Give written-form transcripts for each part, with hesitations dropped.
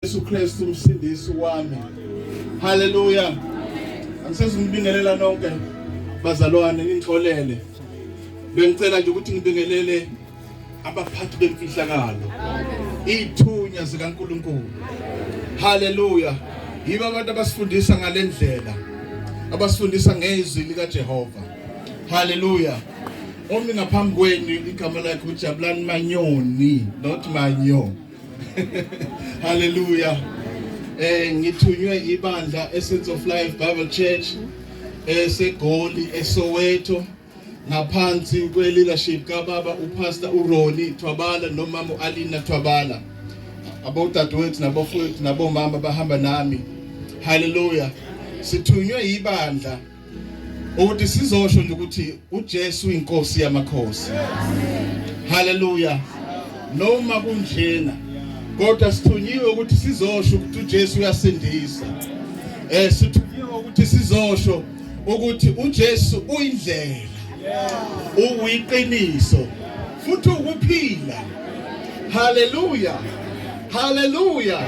Yesu Kristu umsindisi wami. Hallelujah. Angisazungibingelela nonke bazalwane nixolele. Bengicela nje ukuthi ngibingelele abaphathi bemfihlakalo. Ithunya zikaNkulunkulu. Hallelujah. Yibo abantu abasifundisa ngalendlela. Abasifundisa ngezwi likaJehova. Hallelujah. Omi ngaphambi kwenu igama lakhe uJabulani Manyoni, not Manyo. Hallelujah. Ngithunywe ibandla Essence of Life Bible Church eseGoli eSoweto ngaphansi kwe leadership kaBaba uPastor uRoni Twabala nomama uAlina Twabala. Abodadewethu nabafowethu nabomama bahamba nami. Hallelujah. Sithunywe ibandla ukuthi sizosho nje ukuthi uJesu inkosi yamakhosi. Hallelujah. Noma kunjena kodwa sithunyiwe ukuthi sizosho ukuthi uJesu uyasindisa. Sithunyiwe ukuthi sizosho ukuthi uJesu uyindlela. Uyiqiniso futhi ukuphila. Hallelujah. Hallelujah.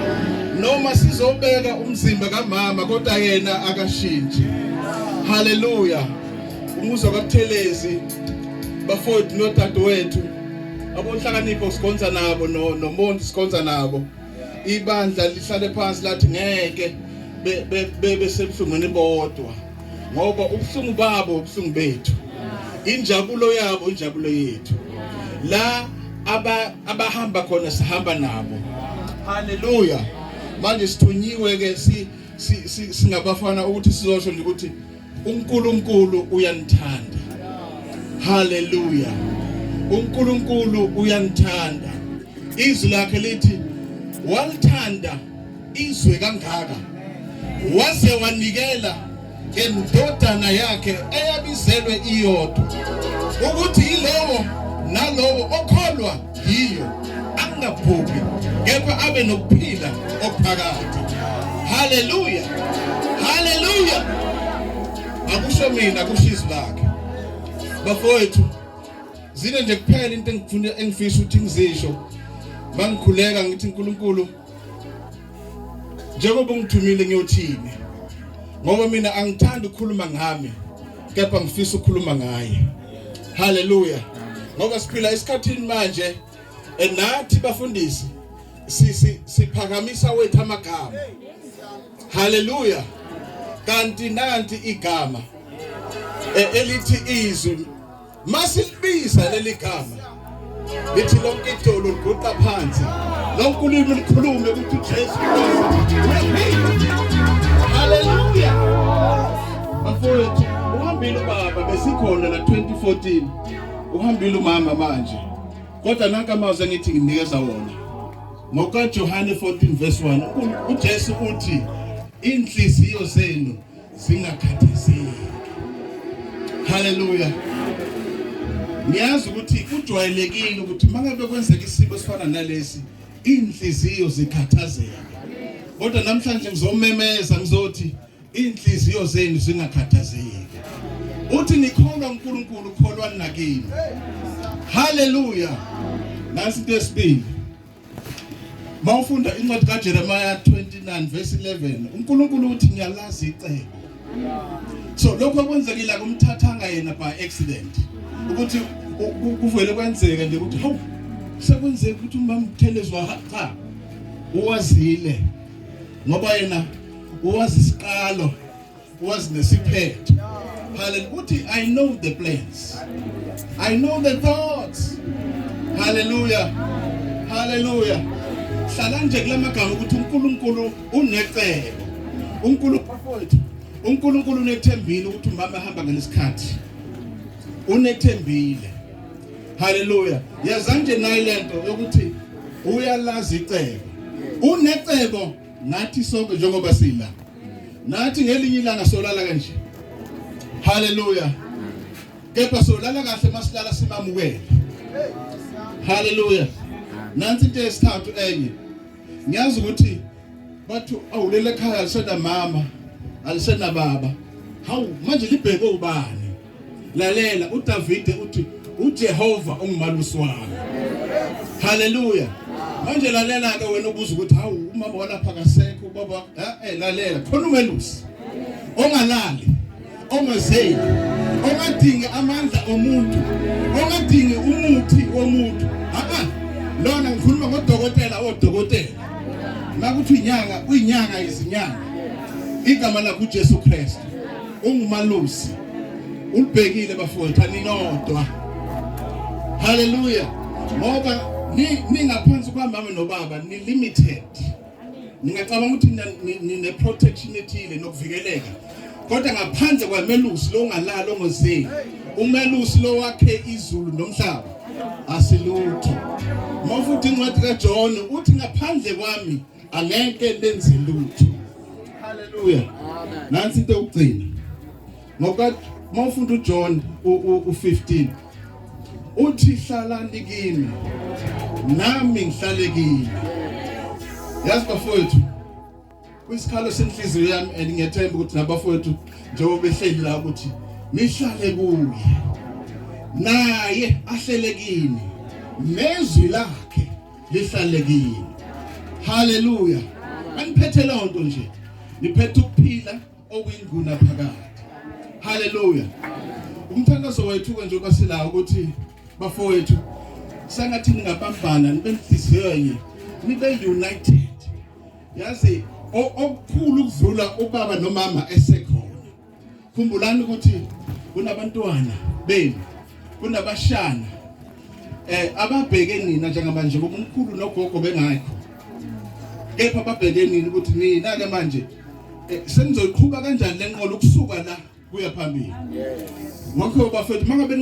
Noma sizobeka umzimba kaMama kodwa yena akashintshi. Hallelujah. Umuzwa kaButhelezi bafowethu nodadewethu abonhlakanipho sikhonza nabo noMondi sikhonza nabo. Ibandla lihlale phansi lathi ngeke besebuhlungweni bodwa ngoba ubuhlungu babo ubuhlungu bethu. Injabulo yabo injabulo yethu. La abahamba khona sihamba nabo. Hallelujah. Manje sithunyiwe ke singabafana ukuthi sizosho nje ukuthi uNkulunkulu uyanithanda. Hallelujah. uNkulunkulu uyanithanda. Izwi lakhe lithi walithanda izwe kangaka waze wanikela indodana yakhe eyabizelwe iyodwa ukuthi yilowo nalowo okholwa yiyo angabhubhi kepha abe nokuphila okuphakade. Hallelujah. Hallelujah. Akusho mina kushizo lakhe. Bafowethu zine nje kuphela into engifisa ukuthi ngizisho mangikhuleka ngithi uNkulunkulu njengoba ungithumile ngiyothini ngoba mina angithandi ukukhuluma ngami kepha ngifisa ukukhuluma ngaye. Hallelujah. Ngoba siphila esikhathini manje nathi bafundisi siphakamisa wethu amagama. Hallelujah. Kanti nanti igama elithi izwi masilibiza leli gama lithi lonke idolo ligoqa phansi lonke ulimi likhulume ukuthi uJesu. Hallelujah. Bafowethu uhambile ubaba besikhona la 2014 uhambile umama manje kodwa nanka amazwi engithi nginikeza wona ngoka Johane 14 verse 1 uJesu uthi inhliziyo zenu zingakhathazeki. Hallelujah. Ngiyazi ukuthi kujwayelekile ukuthi mangabe kwenzeka isimo esifana nalesi inhliziyo zikhathazeka. Kodwa namhlanje ngizomemeza ngizothi inhliziyo zenu zingakhathazeki. Uthi nikholwa uNkulunkulu kholwani nakini. Hallelujah. Nasi into yesibili. Mawufunda incwadi kaJeremiah 29 verse 11 uNkulunkulu uthi ngiyalazi icebo. So lokho kwenzekile kumthathanga yena by accident ukuthi kuvele kwenzeka nje ukuthi hawu sekwenzeka ukuthi umbamba Buthelezi cha uwazile ngoba yena uwazi isiqalo uwazi nesiphetho. Hallelujah. Uthi I know the plans, I know the thoughts. Hallelujah. Hallelujah. Hlala nje kulamagama ukuthi uNkulunkulu unecebo. uNkulunkulu unethembile ukuthi umbamba ehamba ngalesikhathi. Unethembile. Hallelujah. Yazanje nayo lento yokuthi uyalazi icebo. Unecebo nathi sonke njengoba sila. Nathi ngelinye ilanga solala kanje. Hallelujah. Kepha solala kahle masilala simamukele. Hallelujah. Nansi into yesithathu enye. Ngiyazi ukuthi bathu awulele ekhaya alisena mama, alisena baba. Hawu manje libheke ubani? Lalela uDavide uthi uJehova ungumalusi wami. Hallelujah. Manje lalela ke wena ubuza ukuthi hawu umama walapha kasekho baba lalela khona umelusi ongalali ongazeli ongadingi amandla omuntu ongadingi umuthi womuntu lona ngikhuluma ngodokotela odokotela nakuthi uyinyanga izinyanga igama lakho uJesu Kristu ungumalusi ulibhekile bafowethu aninodwa haleluya ngoba ningaphansi kwamama nobaba ni limited ningacabanga ukuthi nine protection ethile nokuvikeleka kodwa ngaphandle kwamelusi lo ongalala ongozeli umelusi lo wakhe izulu nomhlaba asilutho mafuthi incwadi kaJohn uthi ngaphandle kwami angeke lenze lutho haleluya nansi into ukugcina ngoba mawufunda uJohn u15 uthi hlalani kimi nami ngihlale kini yazi bafowethu kwisikhalo senhliziyo yami ngiyethemba ukuthi nabafowethu njengoba behleli la ukuthi nihlale kuye naye ahlele kini nezwi lakhe lihlale kini haleluya aniphethe lonto nje niphethe ukuphila okuyinguna phakathi haleluya umthandazo wethu njengoba silawo ukuthi bafowethu sangathi ningabambana nibe inhliziyo yenye nibe united yazi okukhulu ukudlula ubaba nomama esekhona khumbulani ukuthi kunabantwana benu kunabashana ababheke nina njengamanje ngoba umkhulu nogogo bengakho kepha babheke nina ukuthi nina ke manje senizoyiqhuba kanjani lenqolo ukusuka la kuya phambili ngakho bafethu mangabe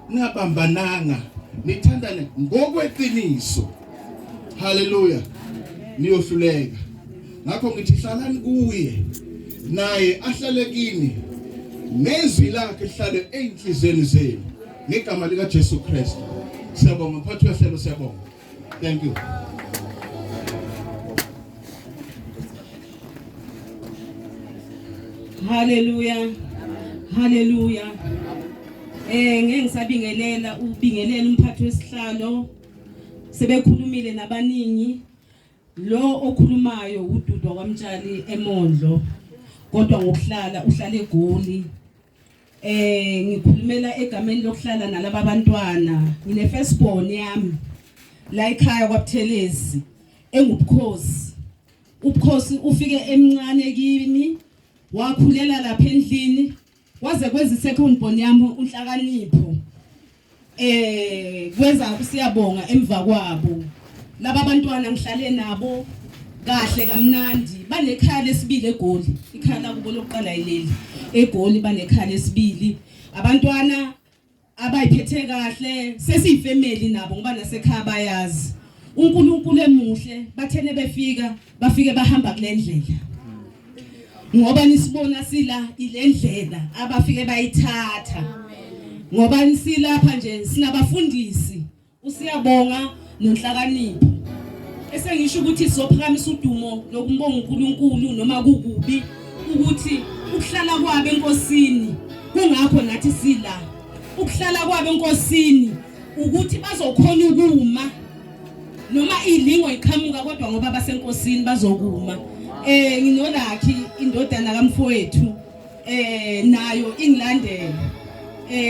ningabambananga nithandane ngokweqiniso haleluya niyohluleka ngakho ngithi hlalani kuye naye ahlale kini nezwi lakhe lihlale einhlizweni zenu ngegama lika Jesu Kristu siyabonga mphathi wehlelo siyabonga thank you haleluya haleluya ngeke ngisabingelela umphathi wesihlalo sebekhulumile nabaningi lo okhulumayo uDudwa kwaMtshali eMondlo kodwa ngokuhlala uhlala eGoli ngikhulumela egameni lokuhlala nalabo bantwana ngine firstborn yami la ekhaya kwaButhelezi engubukhosi ubukhosi ufike emncane kimi wakhulela lapha endlini waze kwezi secondborn yami unhlakanipho kwenza siyabonga emva kwabo laba bantwana ngihlale nabo kahle kamnandi banekhaya lesibili eGoli ikhala kubo lokuqala yileli eGoli banekhaya lesibili abantwana abayiphethe kahle sesiyifamily nabo ngoba nasekhaya bayazi uNkulunkulu emuhle bathene bafike bahamba kulendlela ngoba nisibona sila ilendlela abafike bayithatha ngoba nisilapha nje sinabafundisi usiyabonga nonhlakanipho esengisho ukuthi sizophakamisa udumo lokumbonga uNkulunkulu noma kukubi ukuthi ukuhlala kwabe enkosini kungakho nathi sila ukuhlala kwabe enkosini ukuthi bazokhona ukuma noma ilingo iqhamuka kodwa ngoba basenkosini bazokuma nginolakhi indodana kaMfowethu nayo ingilandela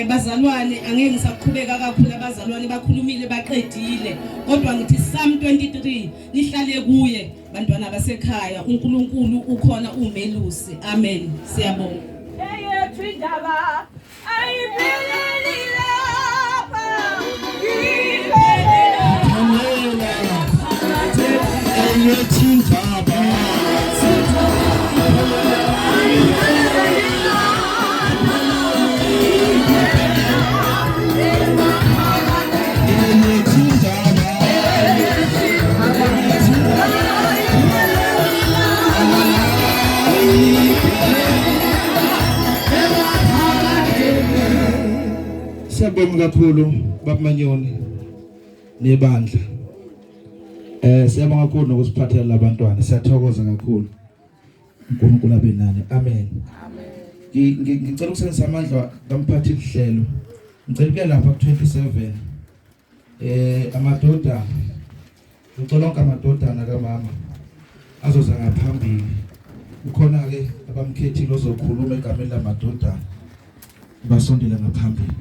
bazalwane angeke ngisaqhubeka kakhulu abazalwane bakhulumile baqedile kodwa ngithi Psalm 23 nihlale kuye bantwana basekhaya uNkulunkulu ukhona umelusi amen siyabonga yethu indaba ayipheleli lapha yethu indaba siyabonga kakhulu babamanyoni nebandla siyabonga kakhulu nokusiphathela labantwana siyathokoza kakhulu uNkulunkulu abe nani amen ngicela ukusebenzisa amandla kamphathi ihlelo ngicela ke lapha ku27 amadoda ngicela onke amadodana kaMama azoza ngaphambili. Ukhona ke abamkhethile ozokhuluma egameni lamadoda basondela ngaphambili.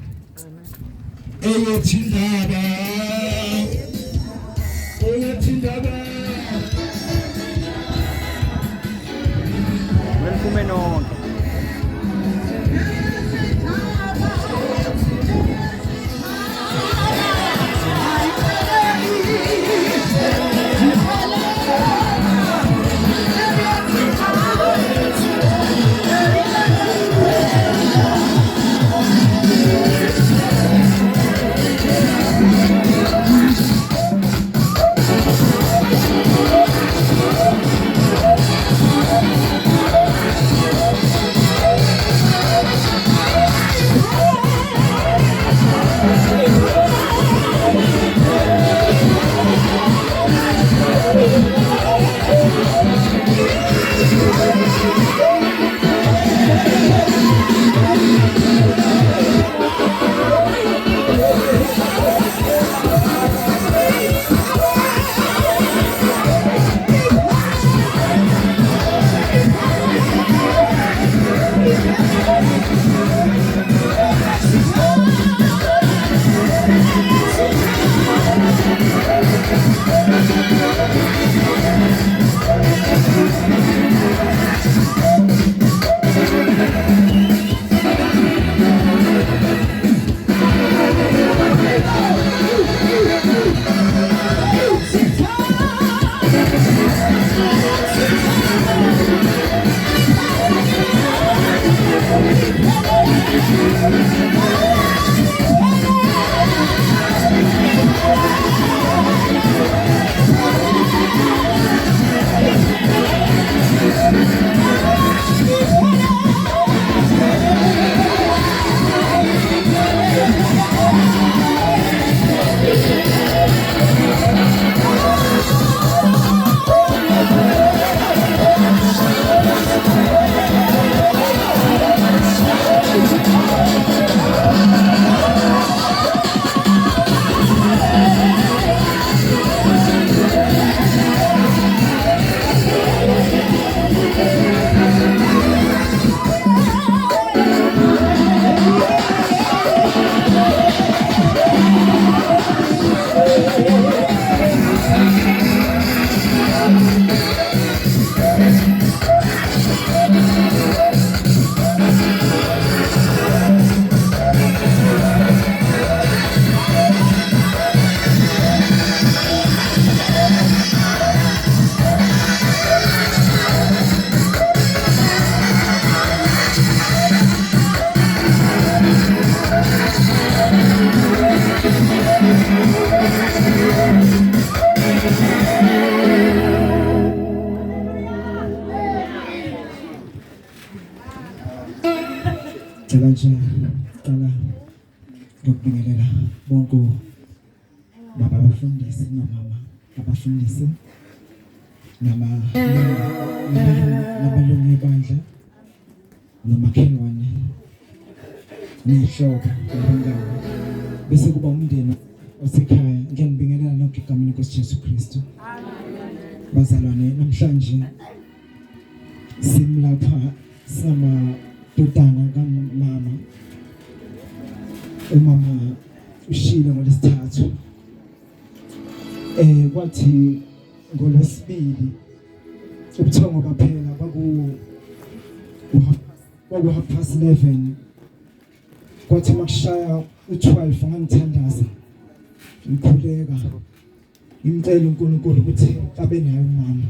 Eyethindaba Welcome nonke. Nje qala ngokubingelela bonke baba abafundisi nomama abafundisi nabalungu ebandla nomakhelwane nehlobo labangani bese kuba umndeni osekhaya. Ngiyangibingelela nonke egameni lenkosi Jesu Kristu. Bazalwane, namhlanje simlapha dodana kamama. Umama ushilo ngolesithathu. Kwathi ngolwesibili ubuthongo baphela kwaku 11:30. Kwathi makushaya u12 ngangithandaza ngikhuleka ngimcela uNkulunkulu ukuthi abe nayo umama.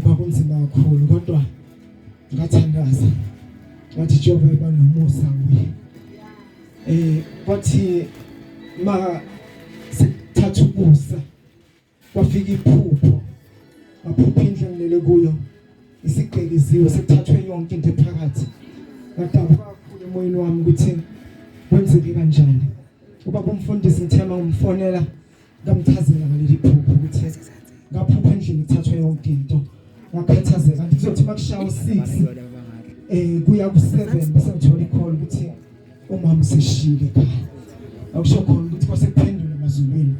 Kwakunzima kakhulu kodwa ngathandaza wathi Jehova iba nomusa kuye. Kwathi sethatha ukusa kwafika iphupho. Waphupha indlu ngilele kuyo isigqekiziwe sethathwe yonke into ephakathi. Ngadabuka kakhulu emoyeni wami ukuthi kwenzeke kanjani. Ubaba umfundisi ngithema umfonela ngamchazela ngaleli phupho ukuthi ngaphupha endlini ithathwe yonke into. Ngakhathazeka ngizothi makushaya u6 kuya ku7 bese ngithola icall ukuthi umama useshile ekhaya. Akusho khona ukuthi kwasekuphendula emazulwini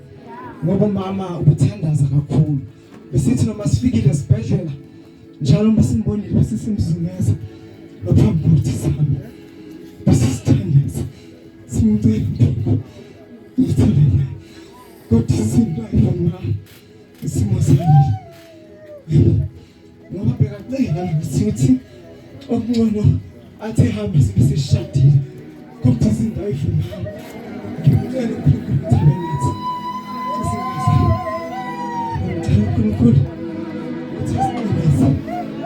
ngoba umama ubuthandaza kakhulu. besithi noma sifikile esibhedlela njalo masimbonile bese simzungeza ngaphambi kokuthi sihambe besisithandeza simcela ngitholele kodwa sindayo mama isimo sami ngoba bekacela ngisithi okungcono athi hamba sibe seshadile kodwa izindawo ifuna ngicela ukukhuluma nathi uNkulunkulu uthi sinikeze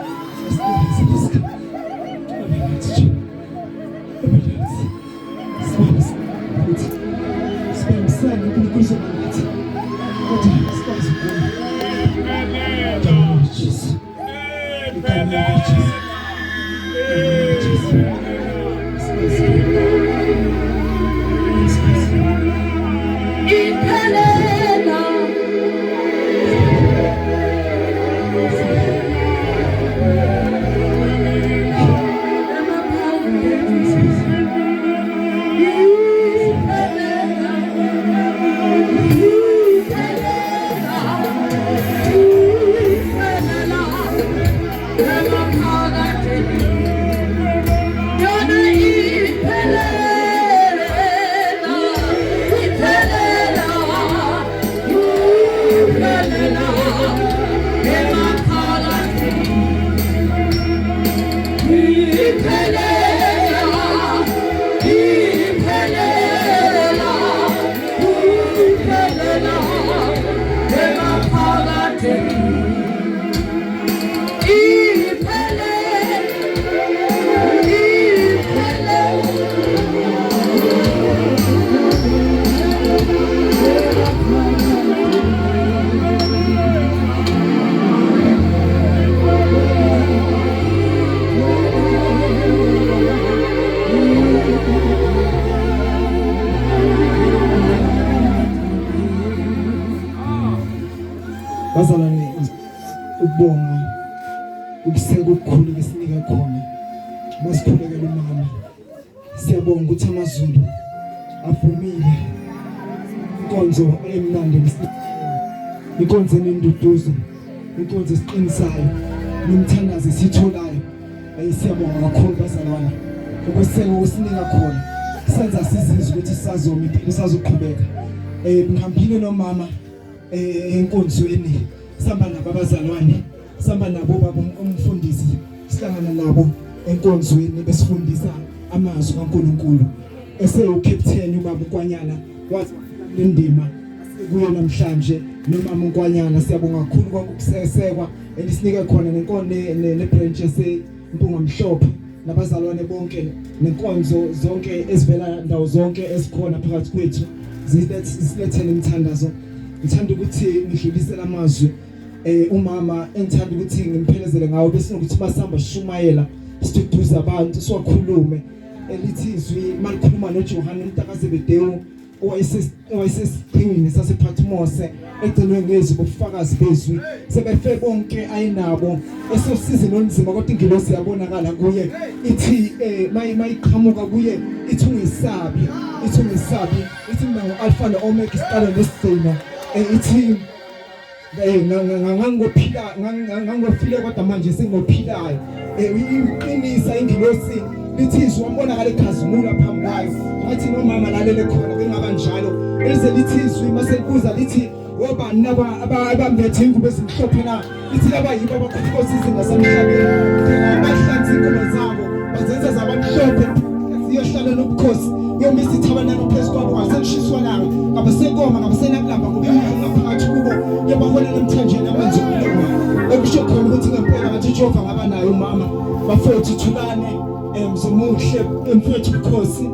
bazalwane ukubonga ukuseka ukukhulu besinika khona masikhulekela umama siyabonga ukuthi amazulu avumile inkonzo emnandi inkonzo enenduduzo inkonzo esiqinisayo nomthandazo sitholayo siyabonga kakhulu bazalwane ukuseka usinika khona senza sizizwe ukuthi sisazomi impilo sazoqhubeka ngihambile nomama enkonzweni sihamba nabo abazalwane sihamba nabo baba umfundisi sihlangana nabo enkonzweni besifundisa amazwi kaNkuluNkulu eseyucaptain ubaba uNkwanyana wazi indima kuyo namhlanje nomama uNkwanyana siyabonga kakhulu kokusesekwa elisinika khona nebranch eseMpunga Mhlophe nabazalwane bonke nenkonzo zonke ezivela ndawo zonke ezikhona phakathi kwethu zilethele imthandazo. Ngithanda ukuthi ngidlulisele amazwi umama engithanda ukuthi ngimphelezele ngawo bese ukuthi masihamba sishumayela siduduza abantu siwakhulume elithi izwi malikhuluma noJohane uMtakazebedewu owayesesiqhingini sasePatmos egcinwe ngezwi bofakazi bezwi sebefe bonke ayinabo esosize nonzima kodwa ingilosi yabonakala kuye ithi mayiqhamuka kuye ithi ungesabi ithi mina alpha and omega isiqalo nesigcino ithi ngangofile kodwa manje sengophilayo iqinisa ingilosi lithi izwi wambonakala ekhazimula phambi kwayo ngathi nomama lalele khona bengaba njalo elize lithi izwi masekuza lithi obani abambethe ingubo ezimhlophe na lithi laba yibo abakhosi izinga samhlabeni abahlanzi ingubo zabo bazenza zabamhlophe ziyohlala nobukhosi yomisa ithabanalo phezulu kwasengishiswa langa ngabasenkoma ngabasenakulamba ngoba ngaphakathi kubo yabahola namthanjeni abenze umlomo okusho khona ukuthi ngempela bathi Jehova ngaba nayo umama bafowethu thulane mzomuhle mfowethu Bukhosi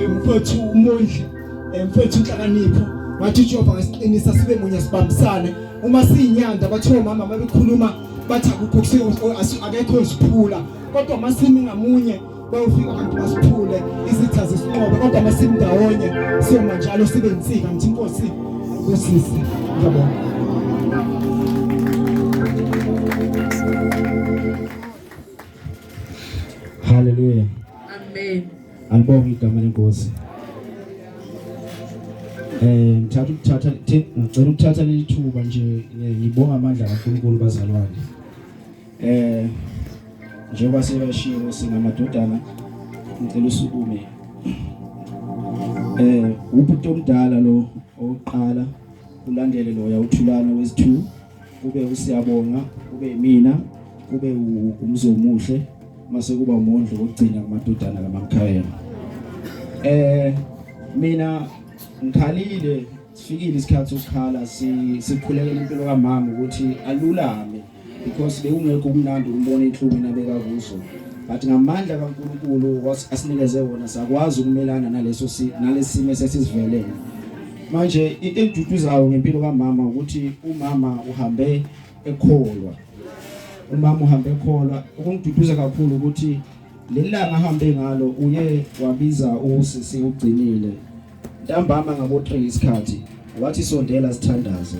mfowethu Umondli mfowethu Inhlakanipho bathi Jehova ngasiqinisa sibe munye sibambisane uma siyinyanda bathi omama babekhuluma bathi akukho akekho isiphula kodwa masimi ngamunye bayofika abantu basiphule izitha zesinqobe kodwa masimi ndawonye siyoma njalo sibe insika ngithi Inkosi kusisi ngiyabonga. Hallelujah. Amen. Albonga igama lenkosi. ngicela ukuthatha leli thuba nje ngibonga amandla kaNkulunkulu bazalwane. Njengoba sebashiwo singamadodana ngicela usukume. Ubhuti omdala lo oqala ulandele lo yawuthulana wesi2 kube usiyabonga kube mina kube umzomuhle mase kuba umondlo wokugcina kumadodana kaMamkhaya. Mina ngikhalile sifikile isikhathi sokukhala sikhulekela impilo kaMama ukuthi alulame because bekungekho kumnandi umbona inhlungu nabeka kuzo, but ngamandla kaNkulunkulu asinikeze wona sakwazi ukumelana nalesimo esesivelele. Manje into engiduduzayo ngempilo kaMama ukuthi umama uhambe ekholwa. Ukungiduduza kakhulu ukuthi lelanga ahambe ngalo uye wabiza usisi ugcinile. Ntambama ngabo 3 isikhathi wathi sondela sithandaze.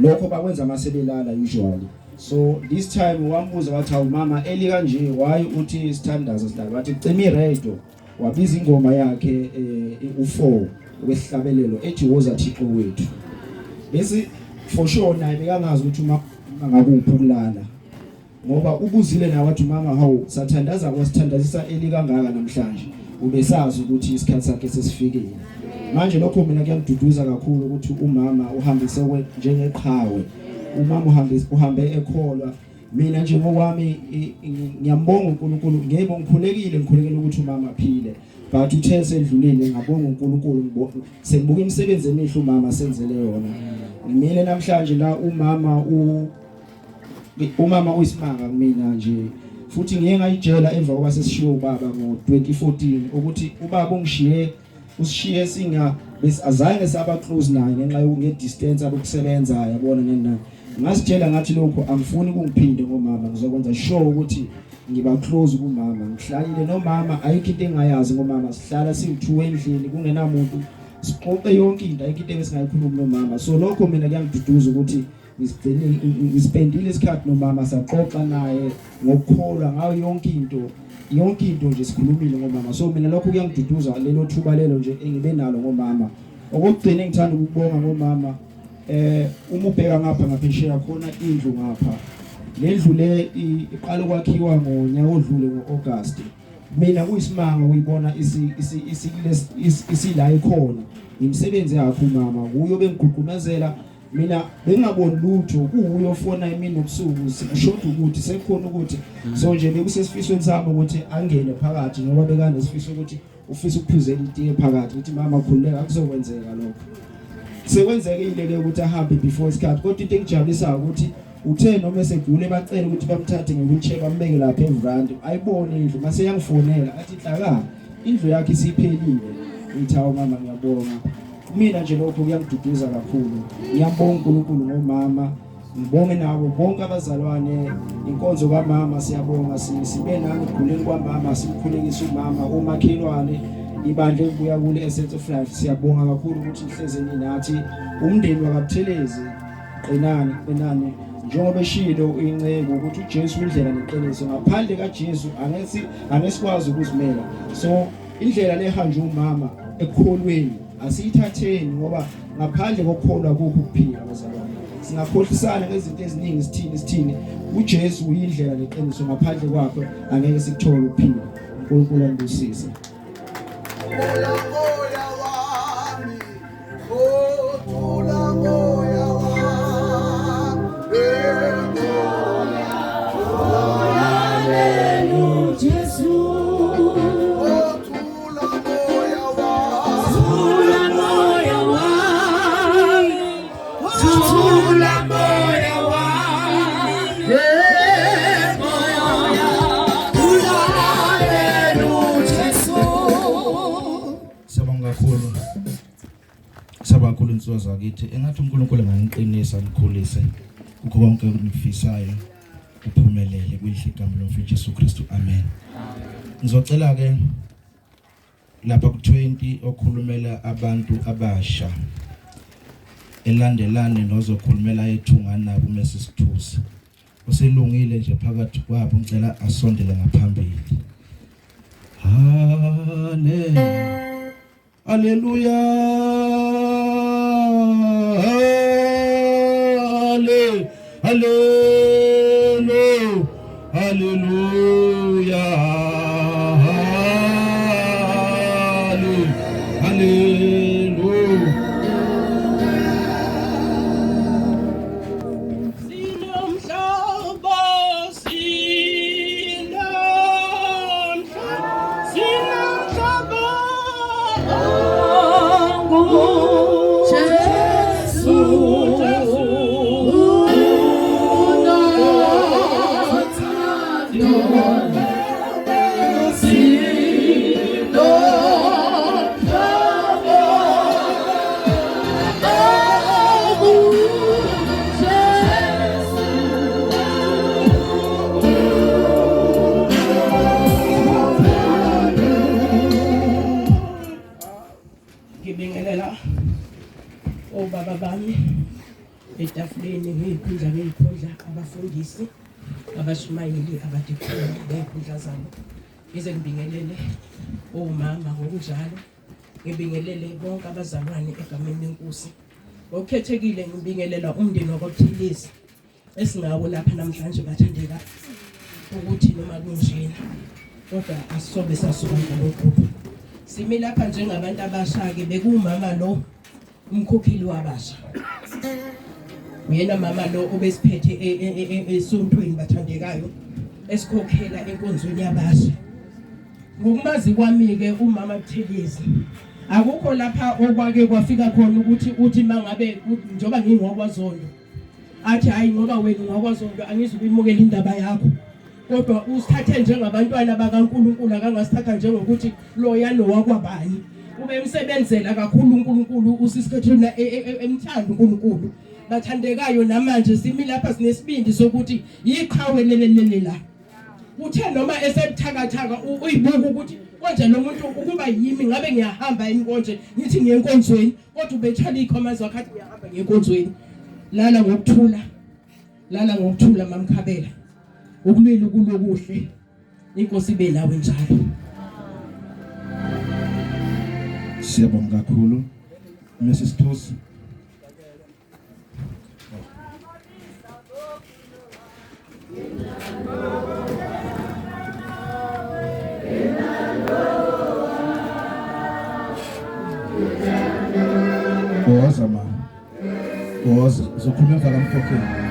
Lokho bakwenza masebelala usually. So this time wambuza wathi awumama eli kanje why uthi sithandaza sidala wathi cima iradio wabiza ingoma yakhe u4 wesihlabelelo ethi woza Thixo wethu. Bese for sure naye bekangazi ukuthi uma ngakuphi ukulala. Ngoba ubuzile nawe wathi mama hawu sathandaza kwasithandazisa eli kangaka namhlanje ubesazi ukuthi isikhathi sakhe sesifikile. Manje lokho mina kuyangiduduza kakhulu ukuthi umama uhambise njengeqhawe. Umama uhambe ekholwa. Mina nje ngokwami ngiyambonga uNkulunkulu ngeke ngikhulekile ukuthi umama aphile, but uthe sedlulile ngabonga uNkulunkulu sengibuka imisebenzi emihle umama senzele yona. Ngimile namhlanje la umama uyisimanga kumina nje futhi ngiye ngayijela emva koba sesishiye ubaba ngo2014 ukuthi ubaba usishiye singa azange saba close naye ngenxa yokunge distance abokusebenza yabona nena. Ngasitshela ngathi lokho angifuni kungiphinde ngomama ngizokwenza sure ukuthi ngiba close kumama. Ngihlalile nomama ayikho into engayazi ngomama, sihlala siwu2 endlini kungenamuntu, siqoqe yonke into ayikho into esingayikhuluma nomama. So lokho mina kuyangiduduza ukuthi ngispendile isikhathi nomama saqoqa naye ngokukholwa ngayo yonke into nje sikhulumile ngomama. So mina lokho kuyangiduduza lelo thuba lelo nje engibe nalo ngomama. Okugcina engithanda ukubonga ngomama uma ubheka ngapha ngaphesheya khona indlu ngapha. Lendlu le iqala ukwakhiwa ngonyaka odlule ngoAugust. Mina kuyisimanga uyibona isila ikhona. Imisebenzi yakho mama kuyo bengiguqumezela. Mina bengaboni lutho kuyo ofona imini nobusuku sikushoda ukuthi sekukhona ukuthi so nje bekusesifisweni sami ukuthi angene phakathi ngoba bekade sifisa ukuthi ufisa ukuphuzela itiye phakathi ukuthi mama khuleka akuzokwenzeka lokho. Sekwenzekile ke ukuthi ahambe before isikhathi, kodwa into engijabulisa ukuthi uthe noma esegule bacela ukuthi bamthathe ngeWheelchair bambeke lapha evrandi ayibone indlu mase yangifonela athi hlaka indlu yakhe isiphelile. Ngithi hawo mama ngiyabonga. Mina nje lokho kuyangiduduza kakhulu. Ngiyabonga uNkulunkulu ngomama, ngibonge nabo bonke abazalwane. Inkonzo kaMama siyabonga sibe nani eguleni kwaMama, simkhulekisa uMama, umakhelwane, ibandla ebuya kule Essence of Life. Siyabonga kakhulu ukuthi nihlezeni nathi umndeni wakaButhelezi qinani njengoba eshilo inceke ukuthi uJesu indlela neqiniso, ngaphandle kaJesu angesikwazi ukuzimela. So indlela lehanje uMama ekukholweni asiyithatheni ngoba ngaphandle kokukholwa kokho kuphila abazalwane. Singakhohlisana ngezinto eziningi sithini uJesu uyindlela neqiniso, ngaphandle kwakhe angeke sikuthole ukuphila. uNkulunkulu angibusise. Sabakhulu insizwa zakithi engathi uNkulunkulu engangiqinisa ngikhulise kukho konke engikufisayo uphumelele kwilihle igama lomfana Jesu Kristu, amen. Ngizocela ke lapha ku20 okhulumela abantu abasha elandelane nozokhulumela ethungana nabo mesisithusa uselungile nje phakathi kwabo ngicela asondele ngaphambili. Haleluya. Hallelujah. Hallelujah. Hallelujah. Ngibingelela obaba bami etafuleni ngey'khundla ngey'khundla abafundisi abashumayeli abadikoni ngey'khundla zabo ngize ngibingelele omama ngokunjalo ngibingelele bonke abazalwane egameni lenkosi ngokukhethekile ngibingelela umndeni wakwaButhelezi esingawo lapha namhlanje bathandeka ukuthi noma kunjena kodwa asisobe sasuka ngalokho simi lapha njengabantu abasha-ke bekumama lo umkhokheli wabasha uyena mama lo obesiphethe esontweni bathandekayo esikhokhela enkonzweni yabasha ngokumazi kwami-ke umama Buthelezi akukho lapha okwake kwafika khona ukuthi uthi mangabe njengoba ngingowakwaZondo athi hayi ngoba wena ungakwaZondo angizukuyimukela indaba yakho kodwa usithathe njengabantwana bakaNkuluNkulu akangasithatha njengokuthi loyana wakwabani ube emsebenzela kakhulu uNkulunkulu usisikhathina emthanda uNkulunkulu bathandekayo namanje simi lapha sinesibindi sokuthi yiqhawe lelelele la uthe noma esebuthakathaka uyibuka ukuthi konje lo muntu ukuba yimi ngabe ngiyahamba konje ngithi ngiyenkonzweni kodwa ubethwala ikhoma zakhe athi ngiyahamba ngiyenkonzweni lala ngokuthula mamkhabela ukulwela kulokuhle inkosi ibe nawe njalo. Siyabonga kakhulu Mrs. Thosi. Woza ma. Woza zokhuluma ngala mkhokheli.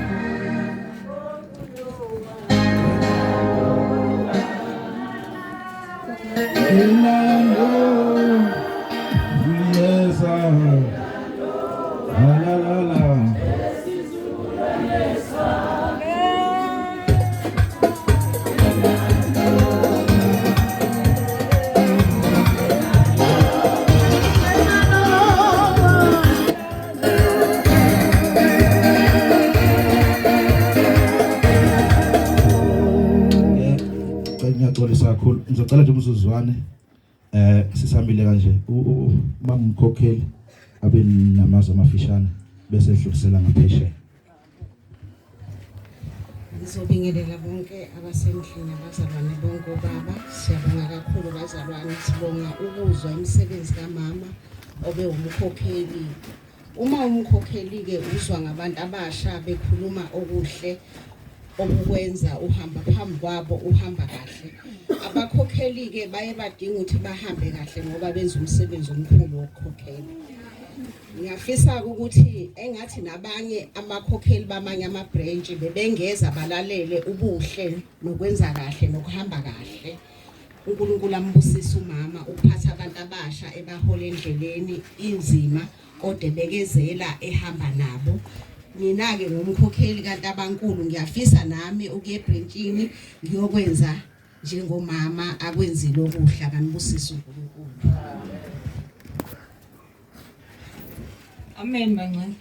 Ngizocela nje umzuzwane sisambile kanje mama umkhokheli abe namazwi amafishane bese edlulisela ngaphesheya. Ngizobingelela bonke abasemhlini abazalwane bonke obaba siyabonga kakhulu bazalwane sibonga ukuzwa imisebenzi kaMama obe umkhokheli. Uma umkhokheli ke uzwa ngabantu abasha bekhuluma okuhle okwenza uhamba phambi kwabo uhamba kahle. Abakhokheli ke baye badinga ukuthi bahambe kahle ngoba benza umsebenzi omkhulu wokukhokhela. Ngiyafisa ukuthi engathi nabanye amakhokheli bamanye amabranch bebengeza balalele ubuhle nokwenza kahle nokuhamba kahle. uNkulunkulu ambusise umama ukuphatha abantu abasha ebahola endleleni inzima kodwa bekezela ehamba nabo. Mina ke ngomkhokheli kanti abankulu ngiyafisa nami ukuye ebranchini ngiyokwenza njengomama akwenzile okuhle kanibusise uNkulunkulu. Amen bangcane.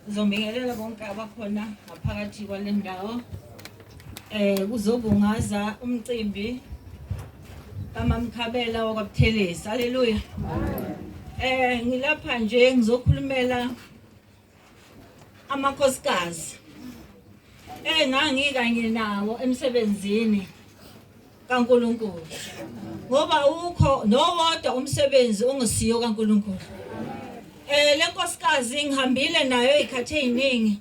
Ngizobingelela bonke abakhona ngaphakathi kwale ndawo. Kuzobungaza umcimbi kaMamkhabela wakwaButhelezi. Haleluya. Ngilapha nje ngizokhulumela amakhosikazi ngangikanye nawo emsebenzini kaNkuluNkulu. Ngoba ukho nowodwa umsebenzi ongisiyo kaNkuluNkulu. Le nkosikazi ngihambile nayo ikhathe eziningi.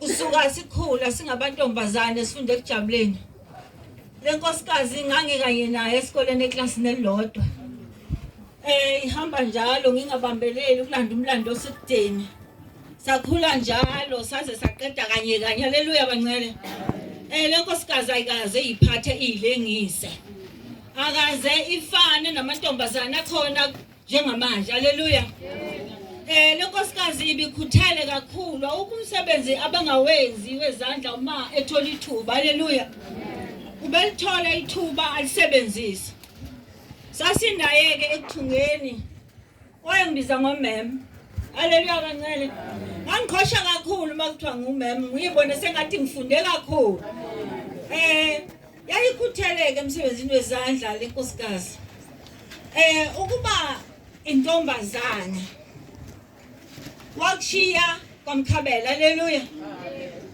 Kusuka sikhula singabantombazane sifunde ekujabuleni. Le nkosikazi ngangikanye naye esikoleni eklasini elilodwa. Ihamba njalo ngingabambeleli ukulanda umlando osekudeni. Sakhula njalo saze saqeda kanye kanye. Haleluya bancele. Le nkosikazi ayikaze iphathe ilengise. Akaze ifane namantombazane akhona njengamanje. Haleluya. Le nkosikazi ibikhuthele kakhulu ukumsebenzi abangawenzi wezandla uma ethola ithuba. Haleluya. Ubelithola ithuba alisebenzise. Sasinaye ke ekuthungeni. Wayengibiza ngomem. Haleluya kancane. Ngangikhosha kakhulu makuthiwa ngumem. Ngiyibone sengathi ngifunde kakhulu. Yayikhutheleke emsebenzini wezandla le nkosikazi. Ukuba intombazane wakushiya kwamkhabela. Haleluya.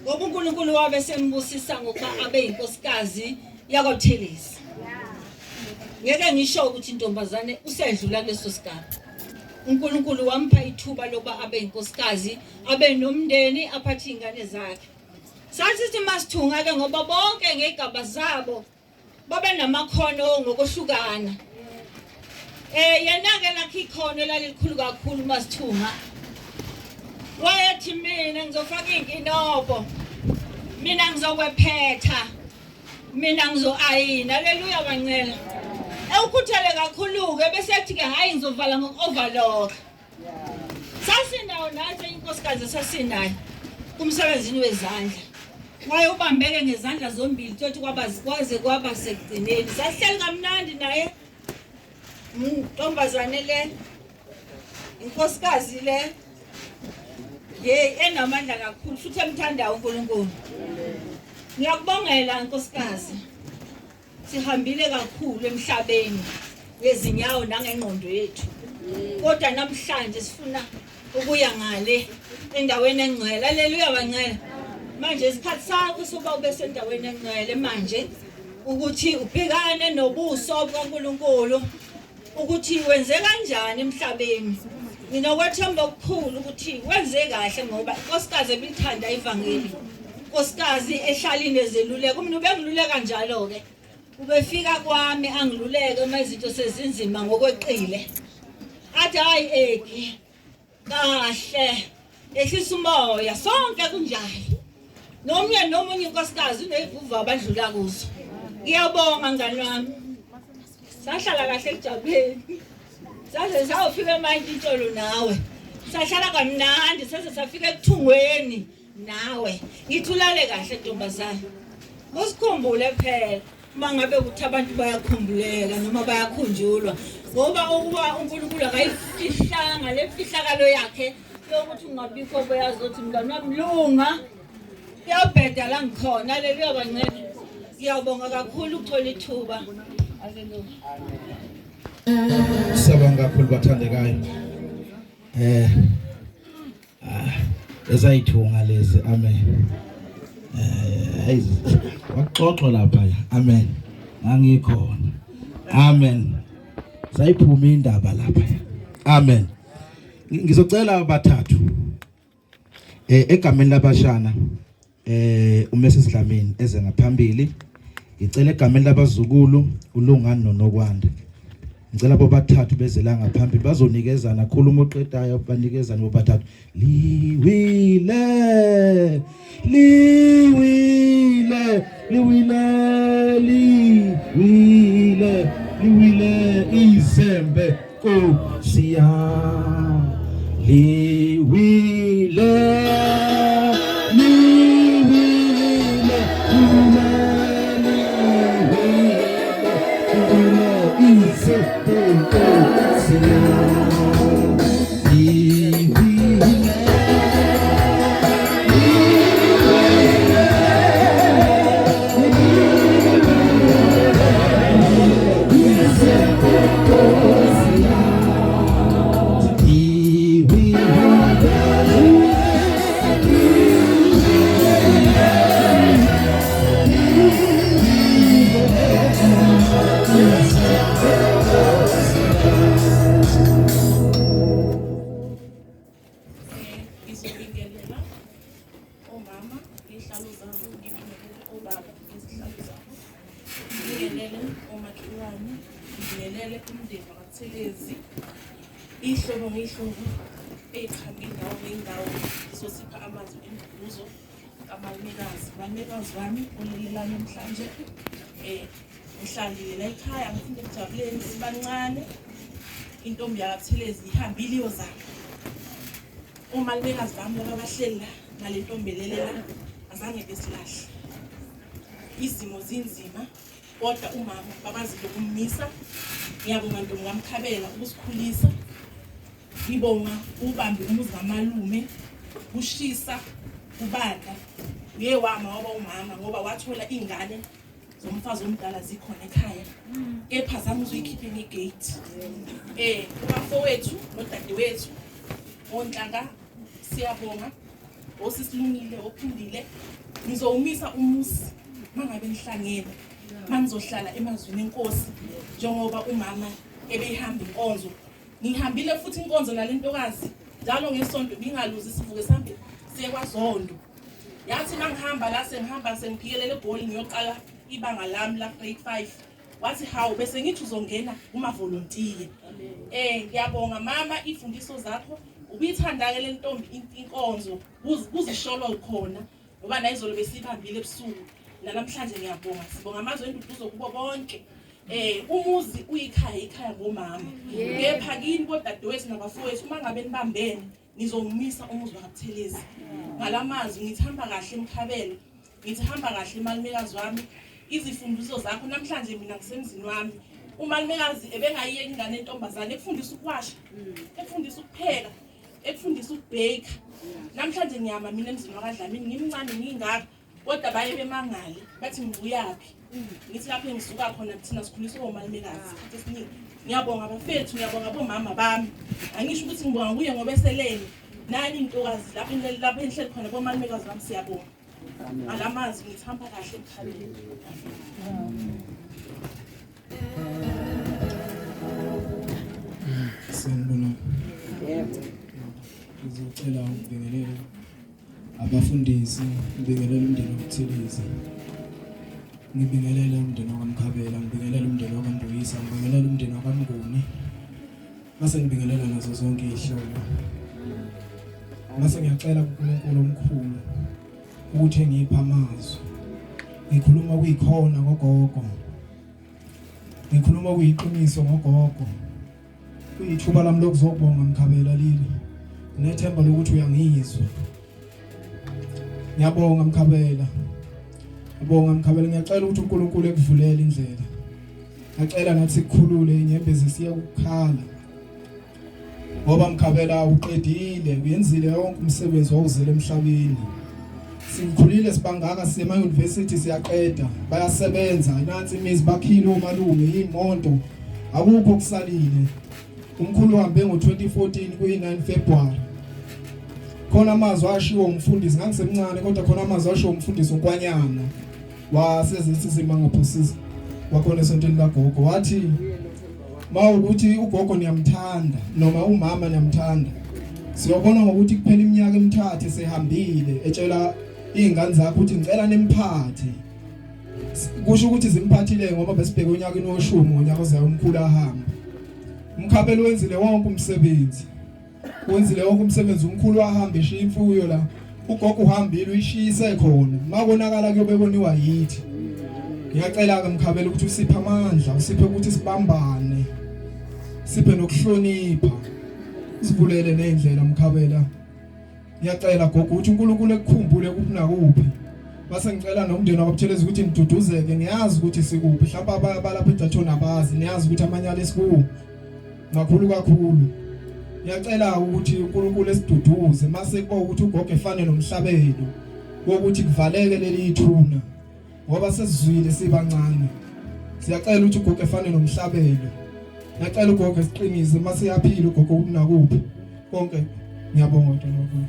Ngoba uNkulunkulu wabe sembusisa ngokuba abe inkosikazi yakwaButhelezi. Ngeke ngisho ukuthi intombazane usedlula kuleso sigaba. uNkulunkulu wampha ithuba loba abe inkosikazi, abe nomndeni, aphathe ingane zakhe. Sathi masithunga ke ngoba bonke ngegaba zabo babe namakhono ngokuhlukana. Yena ke lakhe ikhono lalikhulu kakhulu masithunga. Wayethi mina ngizofaka inkinobho. Mina ngizokwephetha. Mina ngizoayina. Haleluya bancela. Ukhuthele kakhulu ke bese ethi ke hayi ngizovala ngokuoverlock. Sasinayo nathi inkosikazi sasinayo kumsebenzini wezandla. Waye ubambeke ngezandla zombili tothi kwaze kwaba sekugcineni. Sahleli kamnandi naye. Ntombazane le inkosikazi le enamandla kakhulu futhi emthandayo uNkulunkulu. Ngiyakubongela inkosikazi. Sihambile kakhulu emhlabeni ngezinyawo nangengqondo yethu. Kodwa namhlanje sifuna ukuya ngale endaweni engcwele. Haleluya bancela. Manje isikhathi sakho soba ube sendaweni engcwele manje ukuthi ubhekane nobuso bukaNkulunkulu ukuthi wenze kanjani emhlabeni. Nginokwethemba okukhulu ukuthi wenze kahle ngoba inkosikazi ebilithanda ivangeli. Inkosikazi ehlalini ezeluleka. Mina ubengiluleka njalo ke. Ubefika kwami angiluleke uma izinto sezinzima ngokweqile. Athi hayi eki kahle ehlisa umoya sonke kunjalo. Nomunye inkosikazi unevuva abadlula kuzo. Ngiyabonga ngani wami. Sahlala kahle ejabuleni. Saze sayofika manje intsholo nawe. Sahlala kamnandi saze safika ekuthungweni nawe. Ngithulale kahle ntombazana. Usikhumbule phela mangabe ukuthi abantu bayakhumbuleka noma bayakhunjulwa ngoba ukuba uNkulunkulu akayifihlanga lefihlakalo yakhe yokuthi ungabikho boyazi ukuthi mngani wami lunga yabheda la ngikhona. Haleluya bancane. Ngiyabonga kakhulu ukuthola ithuba. Haleluya. Siyabonga kakhulu bathandekayo. Ezayithunga lezi. Amen. Waxoxwa lapha. Amen. Ngangikhona. Amen. Sayiphuma indaba lapha. Amen. Ngizocela abathathu egameni labashana uMrs Dlamini eze ngaphambili. Ngicela egameni labazukulu uLungani noNokwanda. Ngicela bobathathu beze la ngaphambili bazonikezana khuluma oqedayo banikezana bobathathu. Liwile izembe Nkosi liwile ngibingelele omakhelwane, ngibingelele umndeni waButhelezi, ihlobo ngehlobo eyiqhamuka indawo ngey'ndawo zosipha amazwi emvuzo kamalumekazi. Malumekazi wami olelela namhlanje ngihlalile la ekhaya ngifunda ekujabuleni sibancane, intombi yakaButhelezi ihambile iyozala. Omalumekazi bami laba bahleli la nale ntombi elelela azange besilahle. Izimo zinzima kodwa umama babazile ukumisa. Ngiyabonga ntombi ngamkhabela ukusikhulisa. Ngibonga ubambe umuzi kamalume kushisa ubanda ngewama waba umama ngoba wathola ingane zomfazi omdala zikhona ekhaya, kepha zange uzoyikhiphe ngegate. Bafowethu nodadewethu onhlanga siyabonga, osisilungile ophindile. Ngizowumisa umuzi mangabe nihlangene, mangizohlala emazwini enkosi njengoba umama ebehamba inkonzo. Ngihambile futhi inkonzo nalentokazi njalo ngesonto bingaluzi sivuke sambe siye kwaZondo. Yathi mangihamba la sengihamba sengiphikelele eGoli ngiyoqala ibanga lami la grade 5. Wathi hawu bese ngithi uzongena kuma volunteer. Ngiyabonga mama ifundiso zakho ubithanda ke le ntombi inkonzo kuzisholwa ukhona ngoba nayizolo besibambile ebusuku. Namhlanje ngiyabonga sibonga amazwe enduduzo kubo bonke. Umuzi uyikhaya ngomama, kepha kini bodadewethu nabafowethu mangabe nibambene nizongumisa umuzi waButhelezi. Ngalamazwi ngithi hamba kahle emkhabelo, ngithi hamba kahle malumekazi wami, izifundiso zakho namhlanje mina ngisemzini wami. Umalumekazi ebengayiyeka ingane entombazane ekufundisa ukuwasha, ekufundisa ukupheka, ekufundisa ukubheka. Namhlanje ngiyama mina emzini wakaDlamini ngimncane ngingaka kodwa baye bemangale bathi ngibuyaphi. Ngithi lapho engisuka khona thina sikhuliswa omalumekazi. Esiningi ngiyabonga abafethu, ngiyabonga bomama bami. Angisho ukuthi ngibonga kuye ngoba eseleni nani intokazi lapho enhleli khona bomalumekazi bami siyabonga. Ngalamazwi ngithi hamba kahle emkhabeni. Sanibona. Ngizocela ukubingelela abafundisi, ngibingelela umndeni waButhelezi, ngibingelela umndeni waMkhabela, ngibingelela umndeni waMbuyisa, ngibingelela umndeni waMnguni. Mase ngibingelela nazo zonke izihlobo. Mase ngiyacela kuNkulunkulu omkhulu ukuthi engiphe amazwi. Ngikhuluma kuyikhona gogogo. Ngikhuluma kuyiqiniso gogogo. Kuyithuba lami lokuzobonga Mkhabela leli. Nethemba lokuthi uyangizwa. Ngiyabonga Mkhabela. Ngiyabonga Mkhabela, ngiyacela ukuthi uNkulunkulu ekuvulele indlela. Ngiyacela nathi sikukhulule inyembezi siya ukukhala. Ngoba Mkhabela uqedile, uyenzile yonke umsebenzi owuzele emhlabeni. Sikhulile sibangaka sema university siyaqeda, bayasebenza, nansi imizi bakhile omalume, imonto, akukho kusalile. Umkhulu uhambe ngo2014 kuyi9 February. Khona amazwi ashiwo umfundisi ngangisemncane kodwa khona amazwi ashiwo umfundisi uNkwanyana wasezisizima ngaphosisi wakhona esontweni lagogo wathi mawukuthi ugogo niyamthanda noma umama niyamthanda siyobona ngokuthi kuphela iminyaka emithathu sehambile etshela izingane zakhe ukuthi ngicela nimphathe kusho ukuthi zimphathile ngoba besibheke unyakeni woshumi ngonyaka ozayo umkhulu ahamba. Mkhabela wenzile wonke umsebenzi. Wenzile wonke umsebenzi umkhulu wahamba eshiya imfuyo la. Ugogo uhambile uyishise khona. Makonakala kuyobekoniwa yithi. Ngiyacela ke Mkhabela ukuthi usiphe amandla, usiphe ukuthi sibambane. Siphe nokuhlonipha. Sivulele neindlela Mkhabela. Ngiyacela gogo ukuthi uNkulunkulu ekukhumbule kuphi nakuphi. Base ngicela nomndeni waButhelezi ukuthi niduduzeke, ngiyazi ukuthi sikuphi. Mhlawumbe abalapha eJathona abazi, niyazi ukuthi amanyala esikuwo. Makhulu kakhulu. Ngiyacela ukuthi uNkulunkulu esiduduze mase kuba ukuthi ugogo efane nomhlabelo wokuthi kuvaleke leli ithuna ngoba sesizwile sibancane. Siyacela ukuthi ugogo efane nomhlabelo. Ngiyacela ugogo esiqinise mase yaphila ugogo kuphi nakuphi. Konke ngiyabonga uNkulunkulu.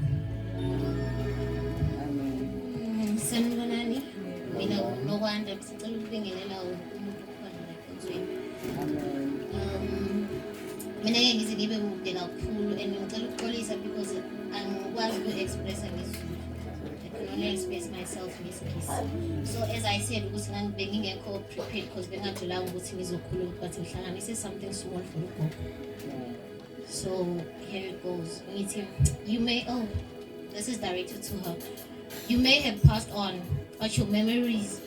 Sanibonani, mina nokwanda sicela ukubingelela umuntu okhona la ekhonzweni. Mina ngithi ngibe mude kakhulu and ngicela ukuxolisa because angikwazi uku-expressa ngesizulu. express myself in this piece. So as I said, ukuthi ngangibengingekho prepared because bengathulanga ukuthi ngizokhuluma but ngihlanganise something small for ugogo. So here it goes. This is directed to her. You may have passed on, but your memories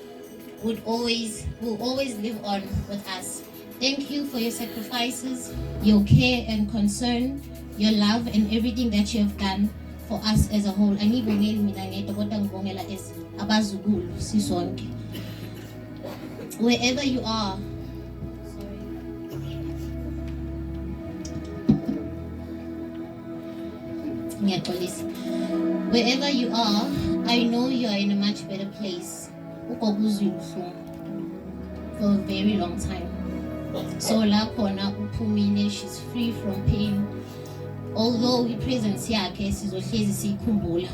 will always live on with us. Thank you for your sacrifices, your care and concern, your love and everything that you have done for us as a whole. Angibongeli mina ngedwa kodwa ngibongela as abazukulu sisonke. Wherever you are. Wherever you are, I know you are in a much better place. For a very long time. So la khona uphumile, she's free from pain. Although i-presence yakhe sizohlezi siyikhumbula.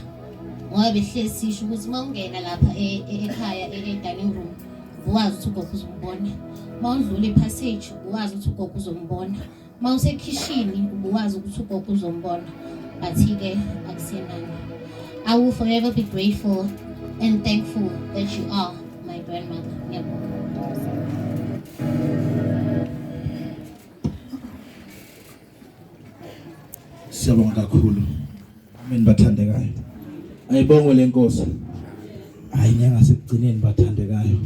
Ngoba behlezi sisho ukuthi mawungena lapha ekhaya e-dining room, uwazi ukuthi ugogo uzombona. Mawudlula i-passage, uwazi ukuthi ugogo uzombona. Mawusekhishini, uwazi ukuthi ugogo uzombona. But ke akusenani. I will forever be grateful and thankful that you are my grandmother. Siyabonga kakhulu. Amen bathandekayo. Ayibonge lenkosi. Hayi nyanga sekugcineni bathandekayo.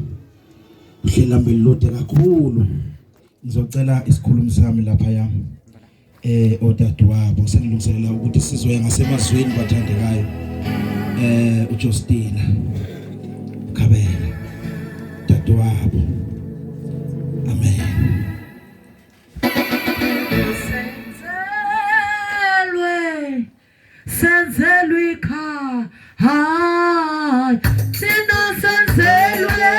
Uhlela mbili lode kakhulu. Ngizocela isikhulumi sami lapha yami. Odadewabo sengilungiselela ukuthi sizoya ngasemazweni bathandekayo. uJustina Kabela dadewabo. Amen. Senzelwe ka ha sino senzelwe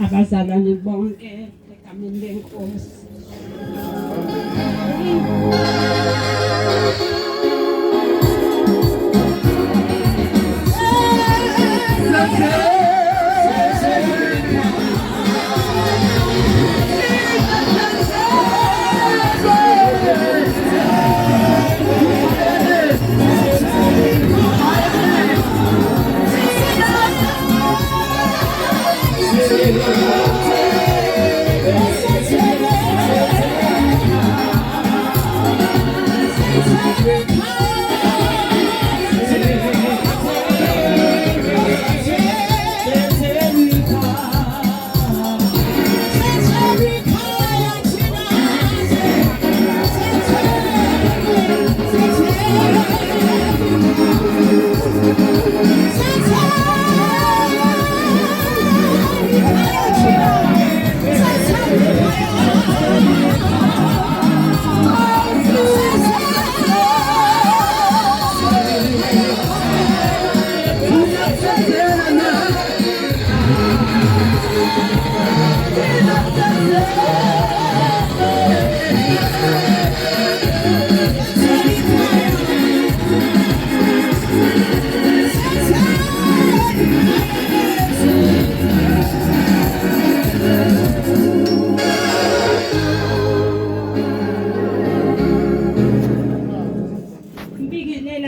abazalwane bonke egameni lenkosi.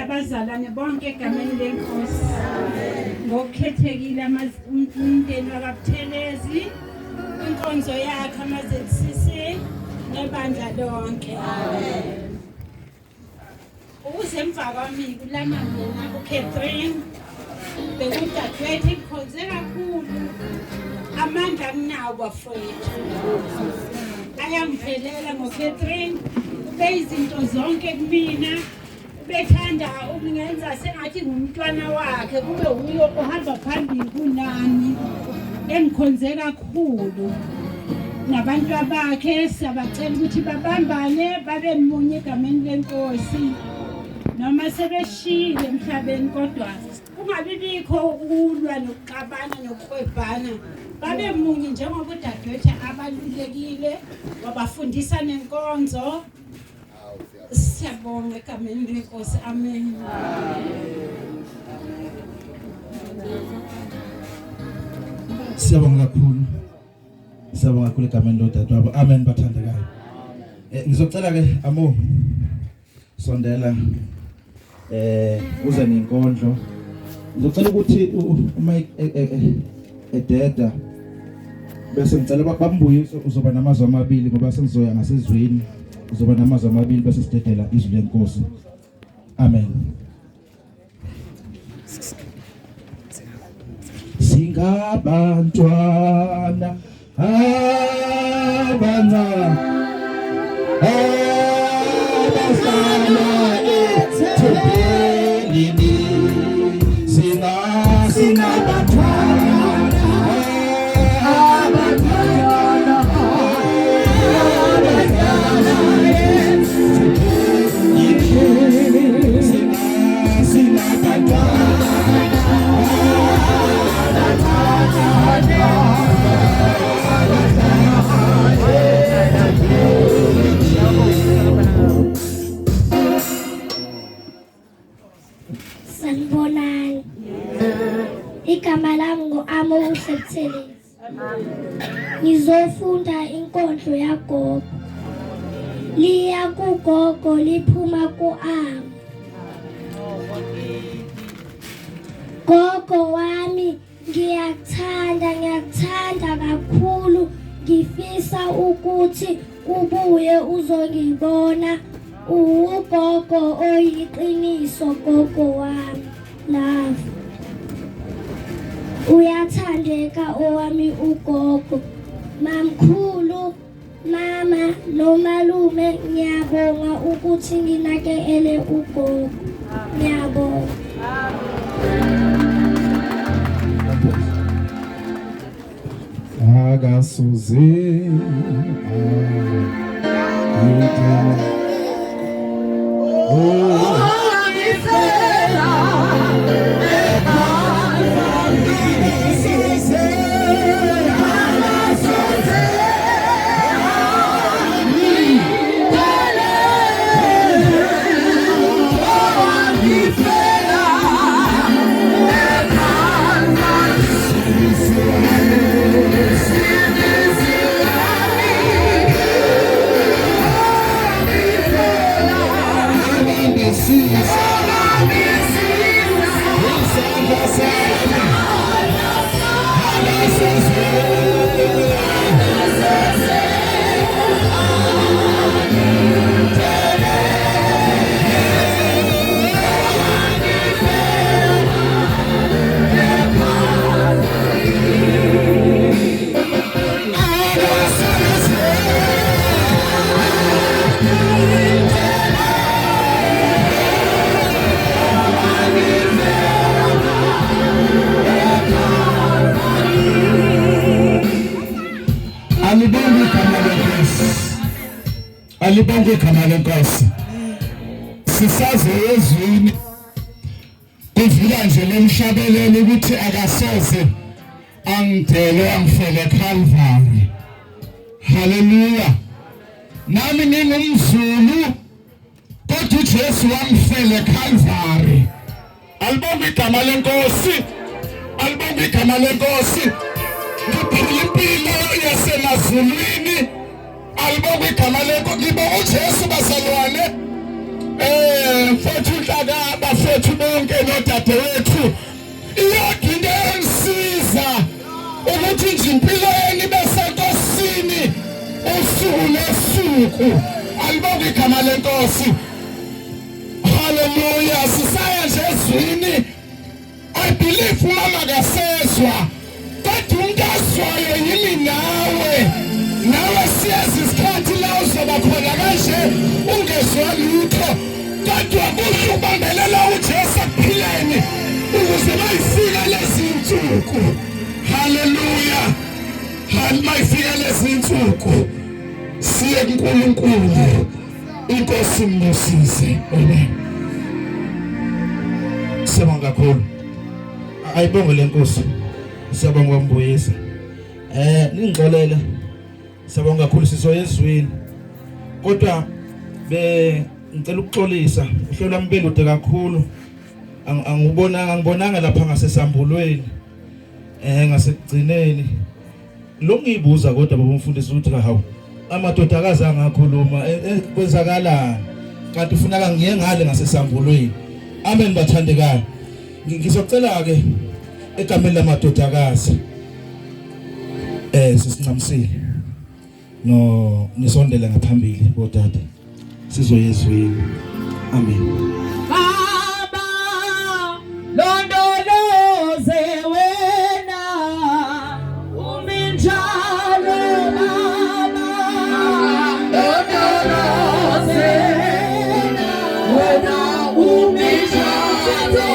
Abazalwane bonke egameni lenkosi. Ngokukhethekile umndeni wakaButhelezi, inkonzo yakhe amaZCC nebandla lonke. Amen. Ukusemva kwami kulana mina uCatherine bekudadewethu ikhonze kakhulu amandla kunawo bafowethu ayangiphelela ngoCatherine ube izinto zonke kumina bethanda ukungenza sengathi ngumntwana wakhe kube uyo ohamba phambili kunami engikhonze kakhulu nabantu bakhe siyabacela ukuthi babambane babe munye egameni lenkosi noma sebeshile emhlabeni kodwa kungabi bikho ukulwa nokuxabana nokukwebhana babe munye njengoba udadewethu abalulekile wabafundisa nenkonzo. Siyabonga egameni lenkosi, amen. Siyabonga kakhulu. Siyabonga kakhulu egameni lodadewabo. Amen bathandekayo. Ngizocela ke amo sondela uze nenkondlo. Ngizocela ukuthi uma ededa bese ngicela bambuye uzoba namazwi amabili ngoba sengizoya ngasezweni. Uzoba namazwi amabili bese sidedela izwi lenkosi. Amen. Singabantwana abancane abasala ethempelini singabantwana Sanibonani. Igama lami Buthelezi. Ngizofunda inkondlo yagogo. Liya kugogo liphuma kuAma. Gogo wami ngiyakuthanda kakhulu. Ngifisa ukuthi ubuye uzongibona. Ugogo oyiqiniso gogo wami. Love. Uyathandeka owami ugogo. Mamkhulu, mama nomalume ngiyabonga ukuthi nginakekele ugogo. Ngiyabonga. Agasuze alibonge igama lenkosi. Sisaze ezweni kuvula nje lemhlabelelo ukuthi akasoze angidele angifele Calvary. Hallelujah. Nami ngingumZulu kodwa uJesu wangifele Calvary. Alibonge igama lenkosi. Alibonge igama lenkosi. Ngiphila impilo yasemazulwini. Alibonge igama lenkosi. Ngibonga uJesu bazalwane. Mfowethu Nhlaka bafethu bonke nodadewethu. Iyodwa into engisiza ukuthi nje impilo yeni besenkosini usuku nesuku. Alibonge igama lenkosi. Hallelujah. esezwini. I believe mama kasezwa. Kodwa umuntu azwayo yimi nawe. Nawe siyazi isikhathi la uzoba khona kanje ungezwa lutho. Kodwa kuhle ubambelela uJesu akuphileni ukuze mayifika lezi insuku. Hallelujah. Mayifika lezi insuku siye kuNkulunkulu. Inkosi imbusise. Amen. Sibonga kakhulu. Ayibonge lenkosi. Siyabonga umbuyisa. Ningixolele. Siyabonga kakhulu sizoyezwini. Kodwa ngicela ukuxolisa. Uhlelo lami belude kakhulu. Angibonanga lapha ngasesambulweni. Ngasekugcineni. Lo ngiyibuza kodwa babamfundisi ukuthi hawu amadodakazi angakhuluma kwenzakalani kanti ufuneka ngiye ngale ngasesambulweni. Amen bathandekayo. Ngizocela ke egameni lamadodakazi sisincamisile no nisondele ngaphambili bodade sizoyezwini. Amen. Baba londoloze wena uminjalo baba londoloze wena uminjalo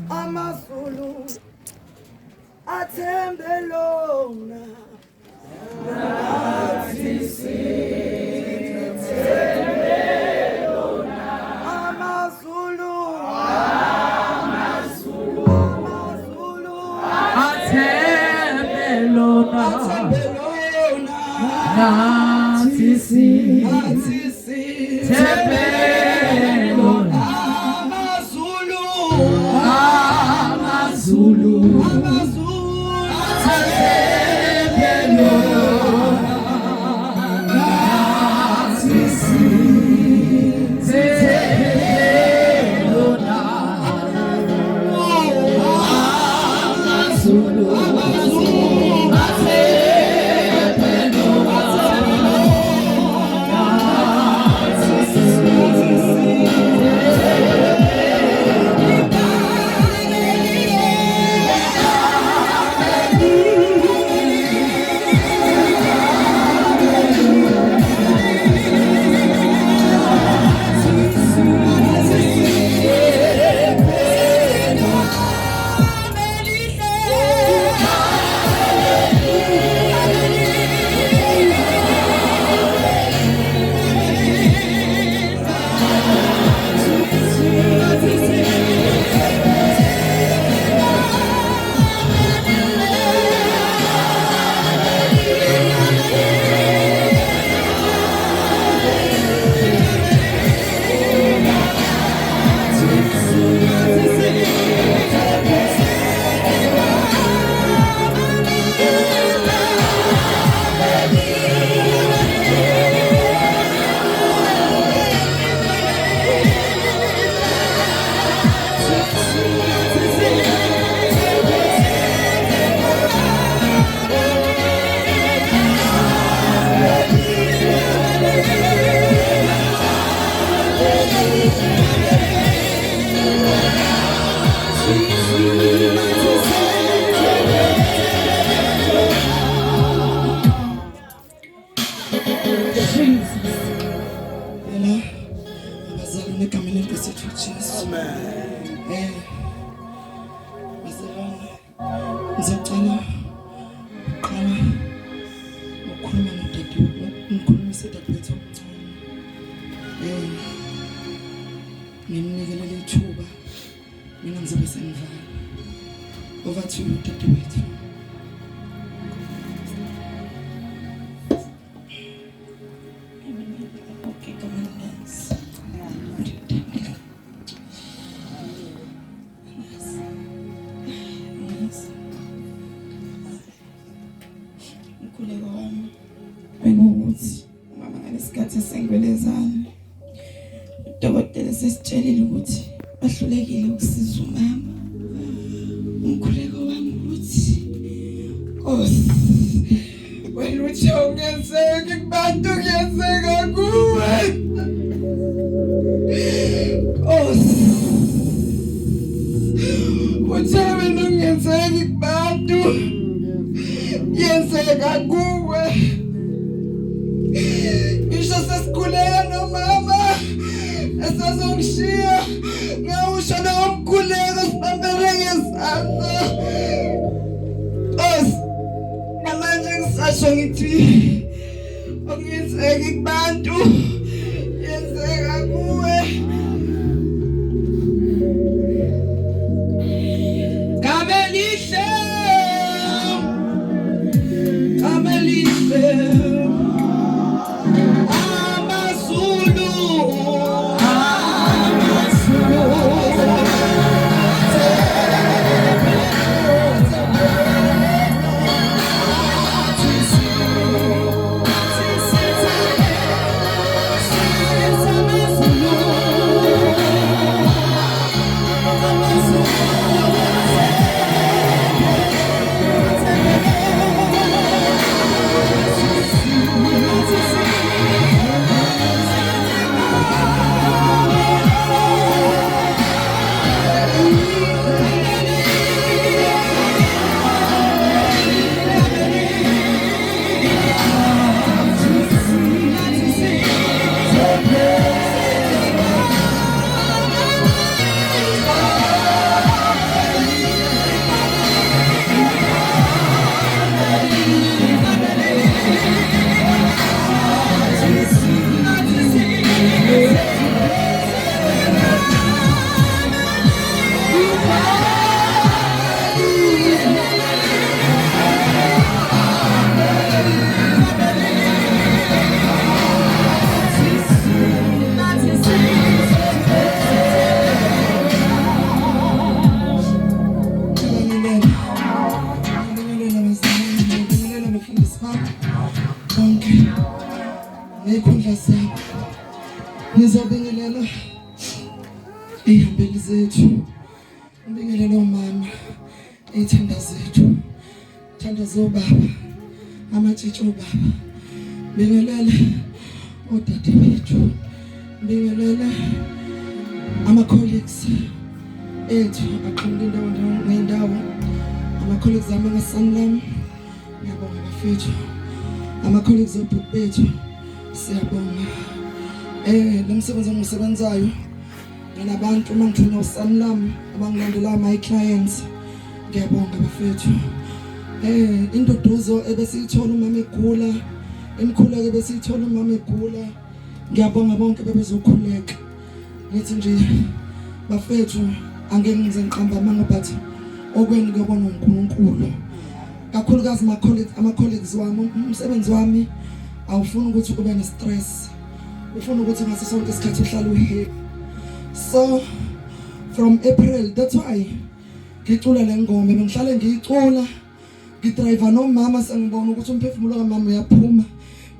Amazulu athembelona nathi sithembelona Amazulu athembelona nathi sithembelona Zulu, Jesus. Yena abazali negameni lenkosi Jesu. Amen. Bazalwane ngizocela qala ukukhuluma nodadewethu, ngikhulumise dadewethu omncane. Ngimnikelele ithuba mina ngizobe sengivala. Over to you dadewethu. Okay, come on dance. Mkhuleko wami bekuthi mama ngesikhathi sengwelezana udokotela sesitshelile ukuthi bahlulekile ukusiza umama. Mkhuleko wami uthi wena uthi ungenzeki kubantu kuyenzeka kuwe. Uthi wena ungenzeki kubantu yenzeka kuwe. Ngisho sesikhuleka nomama esazongishiya ngawusho lowo mkhuleko sibambele ngezandla. Namanje ngisasho ngithi ungenzeki kubantu yenzeka kuwe. Ngizobingelela ihambeli zethu, ngibingelela umama, ithanda zethu, thanda zobaba, amatshitshi obaba, bingelela odade bethu, bingelela ama-colleagues ethu aqhamuke ngendawo, ama-colleagues ami ngasanlam, ngiyabonga bafethu, ama-colleagues obhuti bethu, siyabonga. Lomsebenzi engisebenzayo nginabantu mangithuna usanlam abangilandela my clients, ngiyabonga bafethu. Induduzo ebesiyithola umama egula, imkhuleko ebesiyithola umama egula, ngiyabonga bonke bebezokhuleka. Ngithi nje bafethu angeke ngize ngiqamba amanga but okweni kuyobona uNkulunkulu. Kakhulukazi ama-colleagues wami, umsebenzi wami awufuni ukuthi ube ne-stress. Ufuna ukuthi ngaso sonke isikhathi uhlale uhappy. So from April, that's why ngicula le ngoma, bengihlale ngiyicula, ngidrive nomama sengibona ukuthi umphefumulo kamama uyaphuma.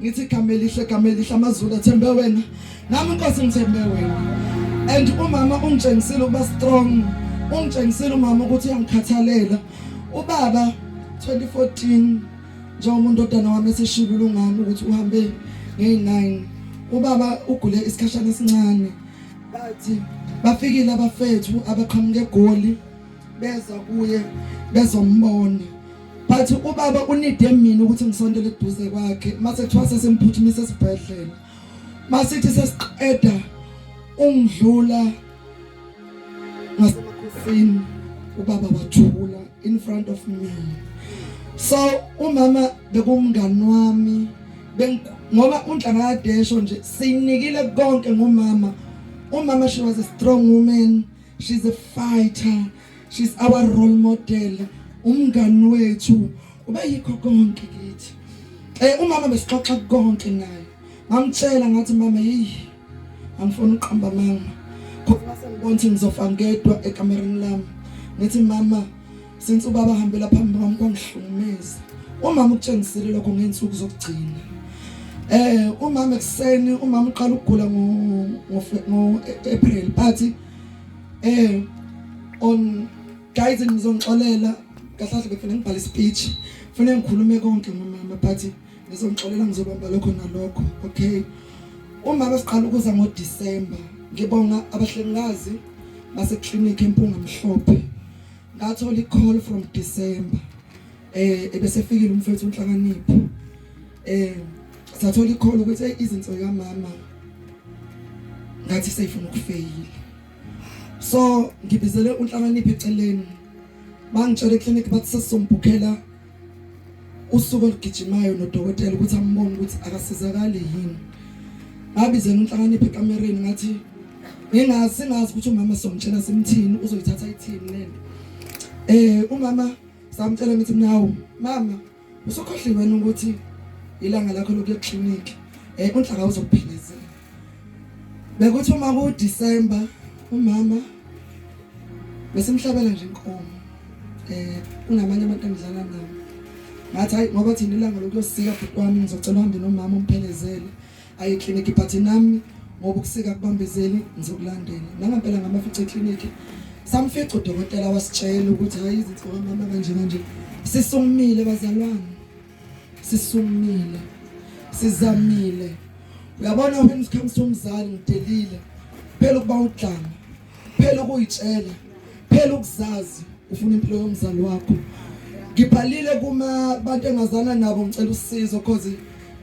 Ngithi kamelihle amazulu athembe wena, nami inkosi ngithembe wena. And umama ungitshengisile ukuba strong, ungitshengisile umama ukuthi uyangikhathalela. Ubaba 2014 njengomuntu odana wami eseshibile ungami ukuthi uhambe nge9. Ubaba ugule isikhashana esincane, bathi bafikile abafethu abaqhamuke eGoli beza kuye bezombona. but ubaba unide mina ukuthi ngisondele eduze kwakhe mase kuthiwa sesimphuthumise esibhedlela masithi sesiqeda ungidlula ngasekhosini ubaba wathula in front of me. So umama bekumngani wami ngoba unhlanga yadesho nje sinikile konke ngomama. Umama, she was a strong woman, she's a fighter, she's our role model. Umngani wethu ubayikho konke kithi. Umama besixoxa konke naye. Ngamtshela ngathi mama angifuni uqamba manga. Ngoba sengibona ngizofa ngedwa ekamereni lami. Ngithi mama since ubaba hambela phambi kwami kwangihlukumeza. Umama ukutshengisile lokho ngensuku zokugcina. Umama ekseni umama uqala ukugula ngo April but on guys ngizongixolela kahle ngifuna ngibhale speech kufanele ngikhulume konke ngomama but ngizongixolela ngizobamba lokho nalokho. Okay, umama siqala ukuza ngo December ngibonga abahlengikazi base clinic eMpunga Mhlophe ngathola i-call from December ebese fikile umfethu uNhlakanipho sathola i-call ukuthi izinto kamama ngathi seyifuna ukufeyila. So ngibizele uNhlakanipho eceleni bangitshela eclinic bathi sesizombukhela usuku olugijimayo nodokotela ukuthi ambone ukuthi akasizakali yini. Ngabizela uNhlakanipho ekamereni ngathi singazi ukuthi umama somtshela simthini uzoyithatha ithini lento. Umama samtshela ngithi nawo mama usukhohliwe wena ukuthi ilanga lakho lokuya clinic unhlaka uzokuphilezela. Bekuthi uma ku December umama besimhlabela nje inkomo kunamanye abantu engidlala nabo. Ngathi hayi ngoba thina ilanga lokuyosika bhuti wami ngizocela uhambe nomama umphelezele ayi clinic but nami ngoba ukusika kubambezeli ngizokulandela. Nangempela ngamafica eclinic samfica udokotela wasitshela ukuthi hayi izinto kamama kanje kanje sisumile bazalwane. Sisumile sizamile. Uyabona when it comes to umzali ngidelile phela ukuba udlanga phela ukuyitshela phela ukuzazi ufuna impilo yomzali wakho. Ngibhalile kuma bantu engazana nabo ngicela usizo because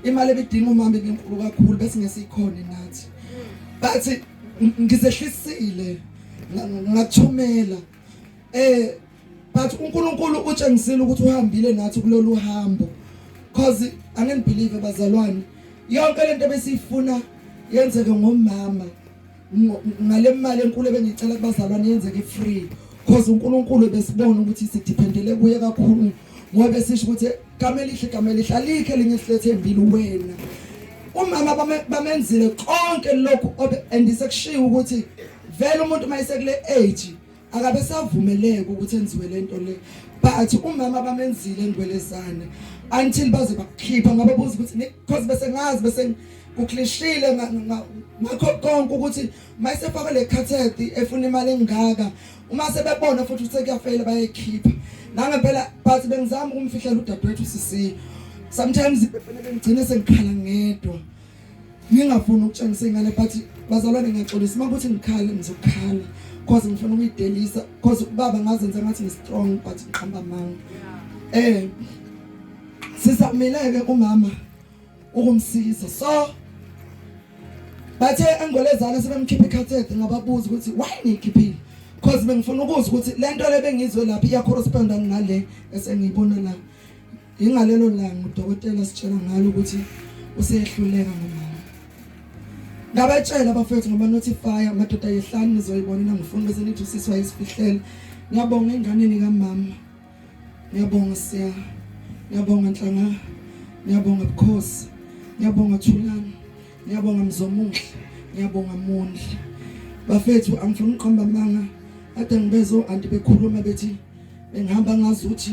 imali ebidinga umama enkulu kakhulu bese ngesikhona nathi. But ngizehlisile ngathumela but uNkulunkulu utshengisile ukuthi uhambile nathi kulolu hambo because angeni believe bazalwane yonke lento besifuna yenzeke ngomama ngale mali enkulu ebengicela kubazalwane yenzeke free because uNkulunkulu besibona ukuthi sidependele kuye kakhulu ngoba besisho ukuthi kamelihle alikhe linye ihlethe embili wena. Umama bamenzile konke lokhu andisekushiya ukuthi vele umuntu mayisekule age akabe savumeleke ukuthi enziwe lento le but umama bamenzile engwelezane until baze bakukhipha ngabe buza ukuthi because bese ngazi bese kuklishile ngakho konke ukuthi mayisefaka le catheter efuna imali engaka uma sebebona futhi ukuthi kuyafela bayekhipha nangempela but bengizama ukumfihlela udadewethu sisi sometimes befana ngigcine sengikhala ngedwa ngingafuni ukutshengisa ingane but bazalwane ngiyaxolisa makuthi ngikhala ngizokhala because ngifuna ukuyidelisa because ubaba ngazenza ngathi ngistrong but ngiqhamba amanga. Sisamileke umama ukumsiza so bathe engolezana sebemkhipha icatheter ngababuza ukuthi why ngikhiphile because bengifuna ukuzwa ukuthi lento le bengizwe lapha iya correspond nale esengiyibona la ingalelo langa udokotela sitshela ngalo ukuthi usehluleka ngomama. Ngabatshela abafethu ngoba notify amadoda yehlani nizoyibona ngifuna bese nithi usiswa isifihlele. Ngiyabonga enganeni kamama. Ngiyabonga siya. Ngiyabonga Nhlanga. Ngiyabonga Bukhosi. Ngiyabonga Thulani. Ngiyabonga Mzomuhle. Ngiyabonga Mondli. Bafethu angifuna uqamba amanga ade ngibezo anti bekhuluma bethi bengihamba ngazi ukuthi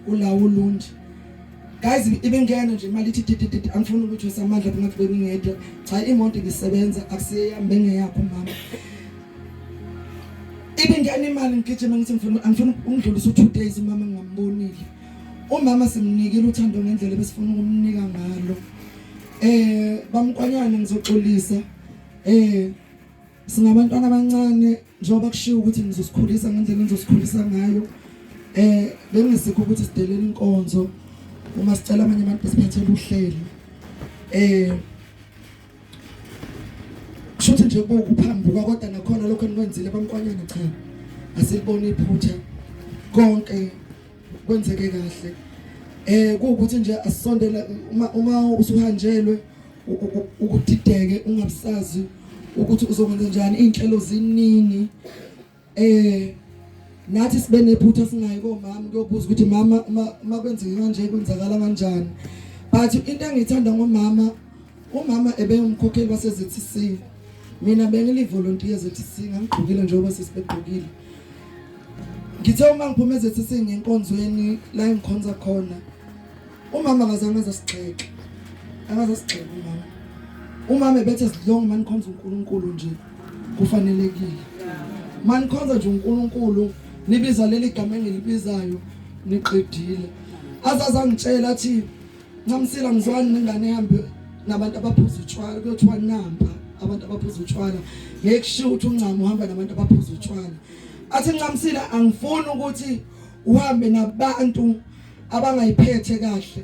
ulawo ulundi. Guys ibengena nje imali ithi angifuna ukuthi wesamandla ngathi bengingedwa cha imoto ngisebenza akusiyambe ngeyakho mama. Ibengena imali ngigijima ngithi angifuna ungidlulisa 2 days mama ngambonile. Umama simnikile uthando ngendlela besifuna ukumnika ngalo. Bamkwanyana ngizoxolisa. Singabantwana abancane njengoba kushiwo ukuthi ngizosikhulisa ngendlela engizosikhulisa ngayo. bengisikho ukuthi sidelela inkonzo uma sicela abanye abantu besiphathele uhlelo kushuthi nje kuphambuka kodwa nakhona lokho enikwenzile bamkwanyana cha asibone iphutha konke kwenzeke kahle kuukuthi nje asisondela uma usuhanjelwe ukudideke ungabisazi ukuthi uzokwenza njani inhlelo ziningi nathi sibe nephutha singayi komama kuyobuza ukuthi mama makwenzeke kanje kwenzakala kanjani but into engiyithanda ngomama umama ebengumkhokheli waseZTC mina bengilivolunteer eZTC ngangigqokile njengoba sesibegqokile ngithe uma ngiphume eZTC ngenkonzweni la engikhonza khona umama akazange azasigxeke umama ebethe sidlonga mani khonza uNkulunkulu nje kufanelekile mani khonza nje uNkulunkulu nibiza leli gama engilibizayo niqedile azazangitshela athi ngamsila ngizwani nengane ehambe nabantu abaphuza utshwala kuyothiwa namba abantu abaphuza utshwala ngekushiya ukuthi uncamo uhamba nabantu abaphuza utshwala athi ngamsila angifuni ukuthi uhambe nabantu abangayiphethe kahle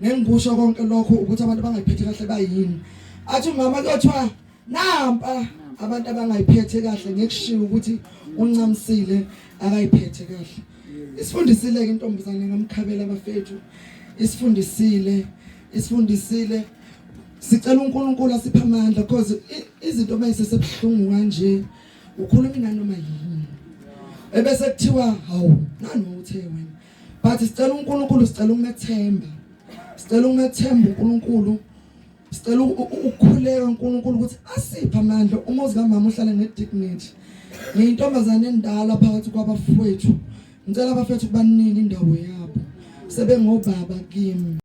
nengibusho konke lokho ukuthi abantu abangayiphethe kahle bayini athi mama kuyothiwa namba abantu abangayiphethe kahle ngekushiya ukuthi uncamsile akayiphethe kahle isifundisile ke intombazane ngamkhabela abafethu isifundisile sicela uNkulunkulu asiphe amandla because izinto mayisesebhlungu kanje ukhuluma nanoma yini ebese kuthiwa hawu nani uthe wena but sicela uNkulunkulu sicela ukumethemba uNkulunkulu sicela ukukhuleka uNkulunkulu ukuthi asiphe amandla umuzi kamama uhlale ngedignity ngiyintombazane endala phakathi kwabafowethu ngicela abafethu banini indawo yabo sebengobaba kimi